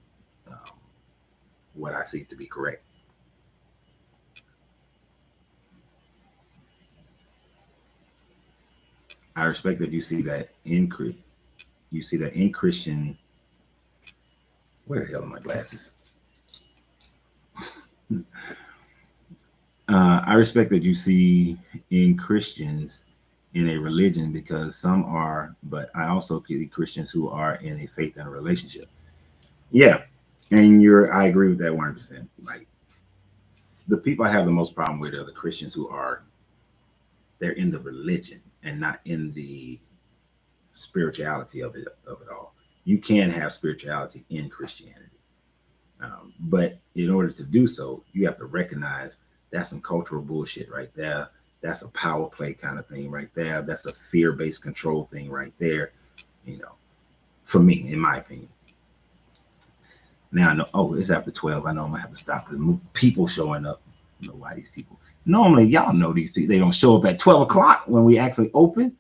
what I see to be correct. I respect that you see that in Christian. Where the hell are my glasses? I respect that you see in Christians in a religion because some are, but I also see Christians who are in a faith and a relationship. Yeah, and I agree with that 100%. Like the people I have the most problem with are the Christians who are they're in the religion and not in the spirituality of it all. you can have spirituality in Christianity. But in order to do so, you have to recognize that's some cultural bullshit right there. That's a power play kind of thing right there. That's a fear-based control thing right there. For me, in my opinion. Now I know, oh, it's after 12. I know I'm gonna have to stop because people showing up. I don't know why these people. Normally, y'all know these people. They don't show up at 12 o'clock when we actually open.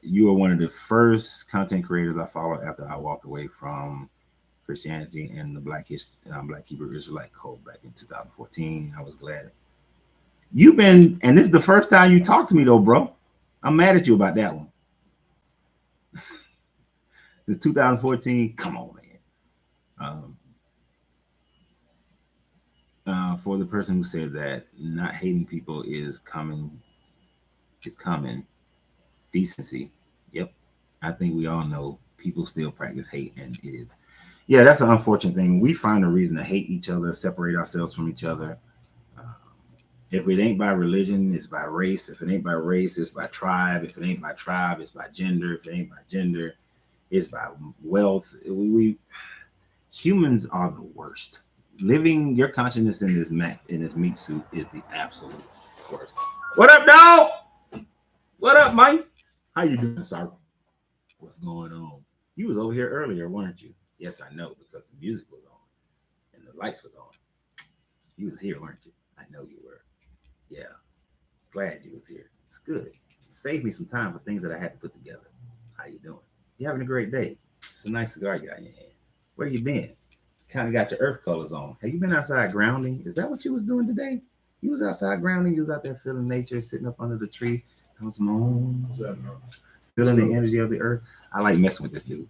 You are one of the first content creators I followed after I walked away from Christianity and the Black Hebrew Israelite code back in 2014. I was glad. You've been, and this is the first time you talked to me though, bro. I'm mad at you about that one. The 2014, come on, man. For the person who said that not hating people is common decency. Yep. I think we all know people still practice hate, and it is. Yeah, that's an unfortunate thing. We find a reason to hate each other, separate ourselves from each other. If it ain't by religion, it's by race. If it ain't by race, it's by tribe. If it ain't by tribe, it's by gender. If it ain't by gender, it's by wealth. Humans are the worst. Living your consciousness in this meat suit is the absolute worst. What up, dog? What up, Mike? How you doing, sir? What's going on? You was over here earlier, weren't you? Yes, I know, because the music was on and the lights was on. You was here, weren't you? I know you were. Yeah. Glad you was here. It's good. It saved me some time for things that I had to put together. How you doing? You having a great day? It's a nice cigar you got in your hand. Where you been? Kind of got your earth colors on. Have you been outside grounding? Is that what you was doing today? You was outside grounding. You was out there feeling nature, sitting up under the tree. I was feeling the energy of the earth. I like messing with this dude.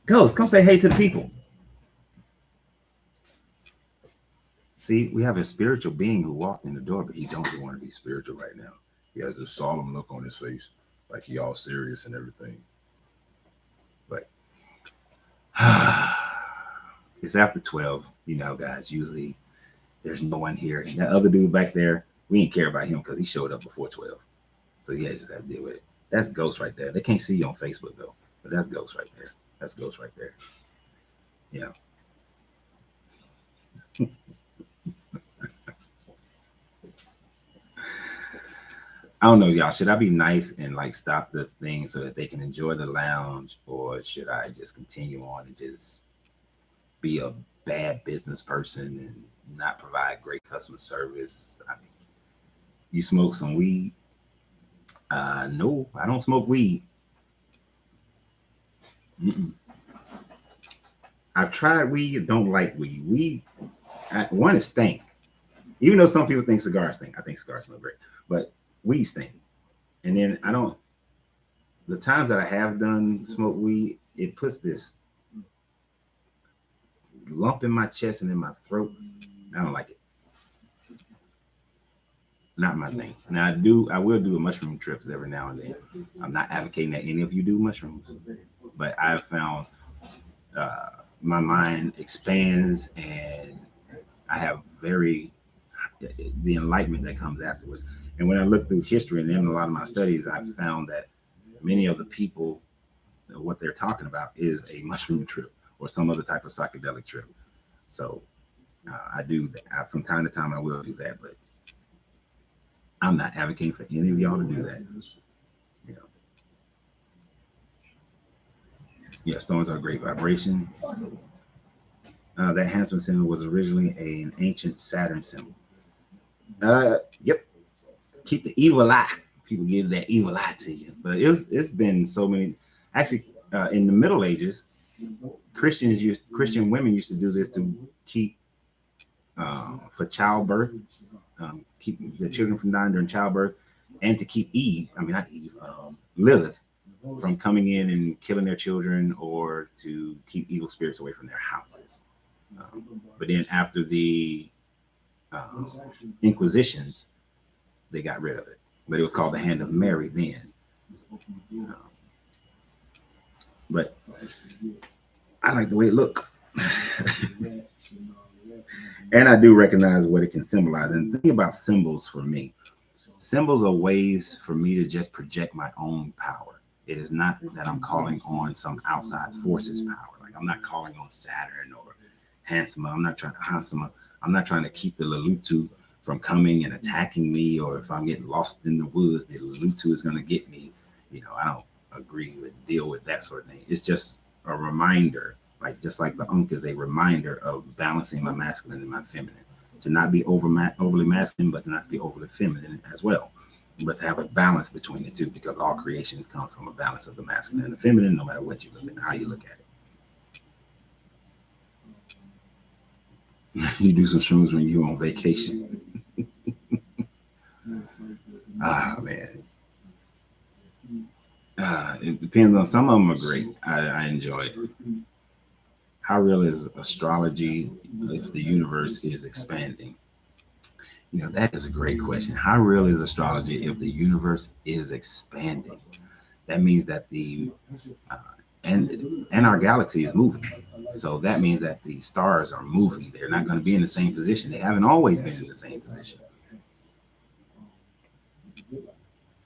Ghost, come say hey to the people. See, we have a spiritual being who walked in the door, but he don't want to be spiritual right now. He has this solemn look on his face, like he all serious and everything. But it's after 12, guys. Usually there's no one here. And that other dude back there, we didn't care about him because he showed up before 12. So yeah, just have to deal with it. That's Ghost right there. They can't see you on Facebook though, but that's Ghost right there. That's Ghost right there. Yeah. I don't know, y'all. Should I be nice and like stop the thing so that they can enjoy the lounge, or should I just continue on and just be a bad business person and not provide great customer service? I mean, you smoke some weed? No, I don't smoke weed. I've tried weed. Don't like weed. Weed, one, is stink. Even though some people think cigars stink, I think cigars smell great, but weed stink. And then the times that I have done smoke weed, it puts this lump in my chest and in my throat. I don't like it. Not my thing. Now I will do a mushroom trips every now and then. I'm not advocating that any of you do mushrooms, but I've found my mind expands and I have the enlightenment that comes afterwards. And when I look through history and in a lot of my studies, I've found that many of the people, what they're talking about is a mushroom trip or some other type of psychedelic trip. So I do that. From time to time, I will do that, but I'm not advocating for any of y'all to do that. Yeah, stones are a great vibration. That Handsome symbol was originally an ancient Saturn symbol. Yep. Keep the evil eye. People give that evil eye to you. But it's been so many. Actually, in the Middle Ages, Christian women used to do this to keep for childbirth, keep the children from dying during childbirth, and to keep Lilith from coming in and killing their children, or to keep evil spirits away from their houses. But then after the Inquisitions, they got rid of it. But it was called the Hand of Mary then. But I like the way it looked. And I do recognize what it can symbolize. And the thing about symbols for me, symbols are ways for me to just project my own power. It is not that I'm calling on some outside forces power. Like I'm not calling on Saturn or Hansama. I'm not trying to keep the Lalutu from coming and attacking me, or if I'm getting lost in the woods, the Lalutu is going to get me. I don't agree with deal with that sort of thing. It's just a reminder, like just like the Ankh is a reminder of balancing my masculine and my feminine, to not be overly masculine, but not to be overly feminine as well, but to have a balance between the two, because all creations come from a balance of the masculine and the feminine, no matter what you look at, how you look at it. You do some shrooms when you're on vacation. Man. It depends on, some of them are great. I enjoy it. How real is astrology if the universe is expanding? That is a great question. How real is astrology if the universe is expanding? That means that and our galaxy is moving. So that means that the stars are moving. They're not going to be in the same position. They haven't always been in the same position.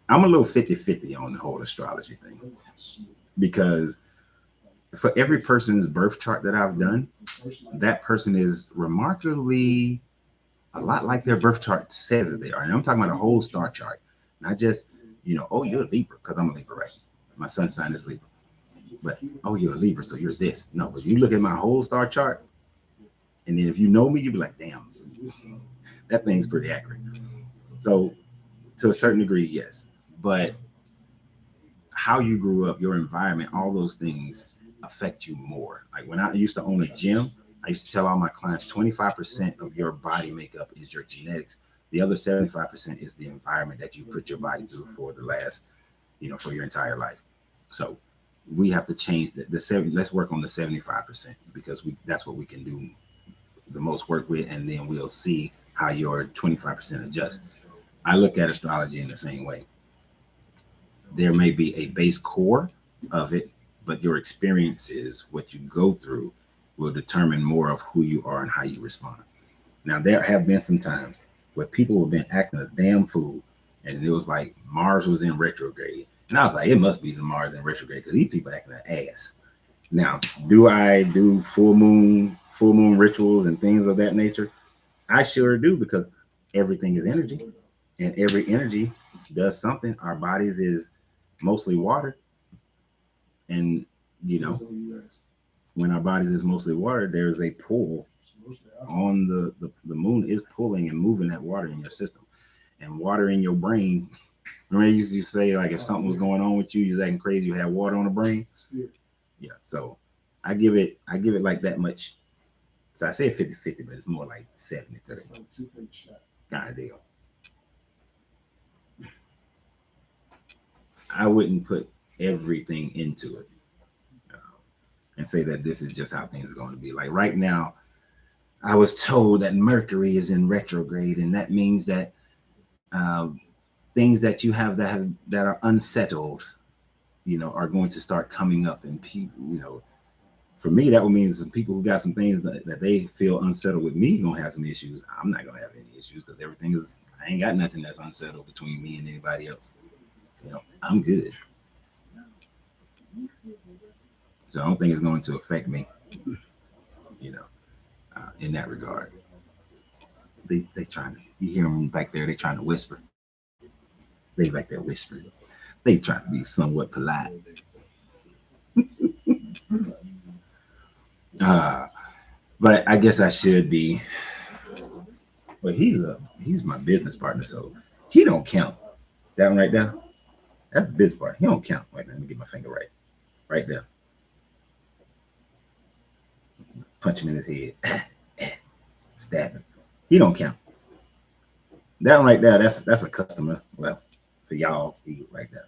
I'm a little 50-50 on the whole astrology thing, because for every person's birth chart that I've done, that person is remarkably a lot like their birth chart says that they are. And I'm talking about a whole star chart, not just, oh, you're a Libra, because I'm a Libra, right? My sun sign is Libra. But, oh, you're a Libra, so you're this. No, but you look at my whole star chart, and then if you know me, you'll be like, damn, that thing's pretty accurate. So to a certain degree, yes. But how you grew up, your environment, all those things affect you more. Like when I used to own a gym, I used to tell all my clients 25% of your body makeup is your genetics. The other 75% is the environment that you put your body through for the last, for your entire life. So we have to change let's work on the 75%, because that's what we can do the most work with. And then we'll see how your 25% adjusts. I look at astrology in the same way. There may be a base core of it, but your experiences, what you go through, will determine more of who you are and how you respond. Now, there have been some times where people have been acting a damn fool, and it was like Mars was in retrograde. And I was like, it must be the Mars in retrograde, because these people acting an ass. Now, do I do full moon rituals and things of that nature? I sure do, because everything is energy, and every energy does something. Our bodies is mostly water, and when our bodies is mostly water, there's a pull on the moon is pulling and moving that water in your system, and water in your brain. Remember, you used to say, like, if something was going on with you, you're acting crazy, you have water on the brain. Yeah, so I give it like that much. So I say 50-50, but it's more like 70-30 kind of deal. I wouldn't put everything into it and say that this is just how things are going to be. Like right now, I was told that Mercury is in retrograde, and that means that things that you have that are unsettled, are going to start coming up. And people, for me, that would mean some people who got some things that they feel unsettled with me gonna have some issues. I'm not gonna have any issues, because I ain't got nothing that's unsettled between me and anybody else. I'm good. So I don't think it's going to affect me, in that regard. They trying to, you hear them back there, they trying to whisper. They back there whispering. They trying to be somewhat polite. But I guess I should be. But he's my business partner, so he don't count. That one right there, that's the business partner. He don't count. Wait, let me get my finger right there. Punch him in his head. Stab him. He don't count. That one right there, that's a customer. Well, for y'all, right there.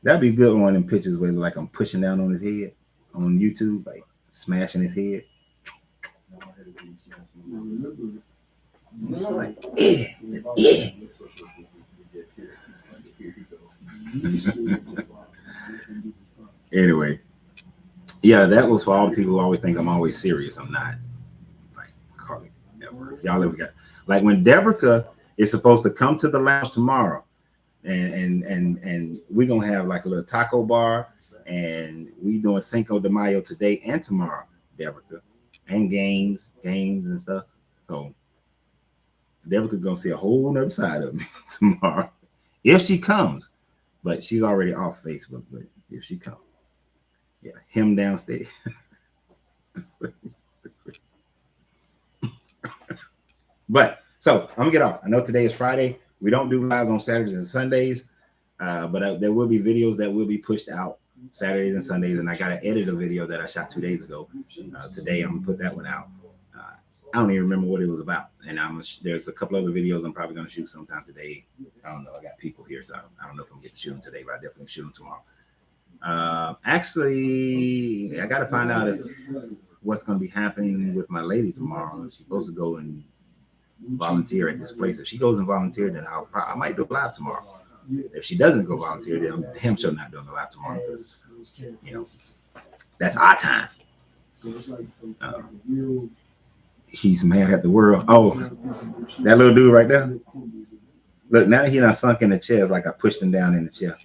That'd be a good one in pictures where like I'm pushing down on his head on YouTube, like smashing his head. Like, Anyway, yeah, that was for all the people who always think I'm always serious. I'm not. Like, work. If y'all ever got, like when Deborah is supposed to come to the lounge tomorrow, and we're gonna have like a little taco bar, and we doing Cinco de Mayo today and tomorrow, Deborah, and games and stuff. So Deborah gonna see a whole nother side of me tomorrow if she comes, but she's already off Facebook. But if she comes, yeah, him downstairs. But so I'm gonna get off. I know today is Friday. We don't do lives on Saturdays and Sundays, but there will be videos that will be pushed out Saturdays and Sundays. And I got to edit a video that I shot 2 days ago. Today I'm gonna put that one out. I don't even remember what it was about. And there's a couple other videos I'm probably gonna shoot sometime today. I don't know. I got people here, so I don't know if I'm getting to shoot them today, but I definitely shoot them tomorrow. Actually, I got to find out what's going to be happening with my lady tomorrow. She's supposed to go and volunteer at this place. If she goes and volunteer, then I might do a live tomorrow. If she doesn't go volunteer, then him sure not doing a live tomorrow because that's our time. He's mad at the world. Oh, that little dude right there. Look, now that he done sunk in the chair, it's like I pushed him down in the chair.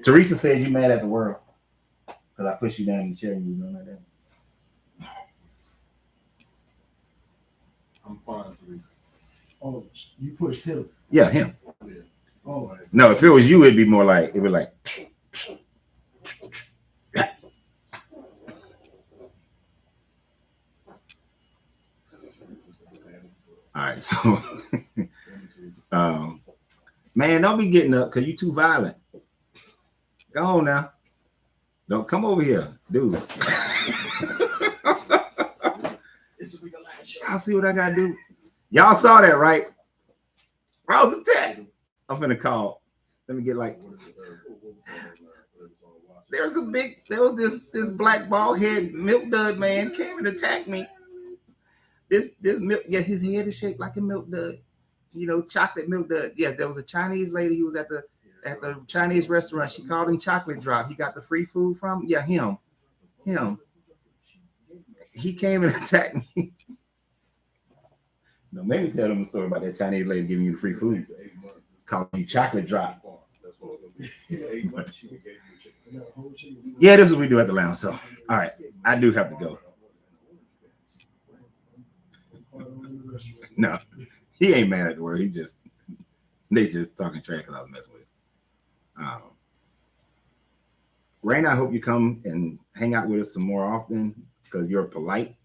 Teresa said you mad at the world because I pushed you down in the chair and you doing like that. I'm fine, Teresa. Oh, you pushed him. Yeah, him. Yeah. Oh, no, if it was you, it'd be more like all right, so man, don't be getting up because you too violent. Go on now. Don't come over here, dude. Y'all see what I gotta do? Y'all saw that, right? I was attacked. I'm finna call. Let me get like. There was this black bald head milk dud man came and attacked me. This milk, yeah, his head is shaped like a milk dud, chocolate milk dud. Yeah, there was a Chinese lady who was at the Chinese restaurant. She called him Chocolate Drop. He got the free food from. Yeah, him. He came and attacked me. No, maybe tell them a story about that Chinese lady giving you the free food. Calling you Chocolate Drop. Yeah, this is what we do at the lounge. So, all right, I do have to go. No, he ain't mad at the word. They just talking trash because I was messing with him. Rain, I hope you come and hang out with us some more often because you're polite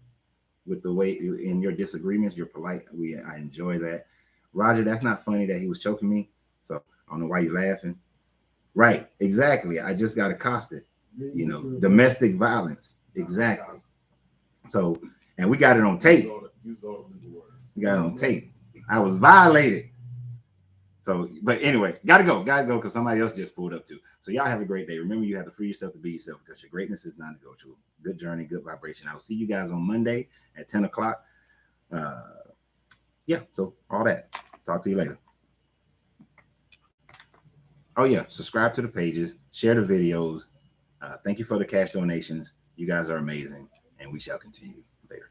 with the way in your disagreements. You're polite. I enjoy that. Roger, that's not funny that he was choking me. So I don't know why you're laughing. Right, exactly. I just got accosted. Domestic violence. Exactly. So, and we got it on tape. We got it on tape. I was violated. So, but anyway, gotta go because somebody else just pulled up too. So y'all have a great day. Remember, you have to free yourself to be yourself because your greatness is non-negotiable. Good journey, good vibration. I will see you guys on Monday at 10 o'clock. Yeah, so all that. Talk to you later. Oh yeah, subscribe to the pages, share the videos. Thank you for the cash donations. You guys are amazing, and we shall continue later.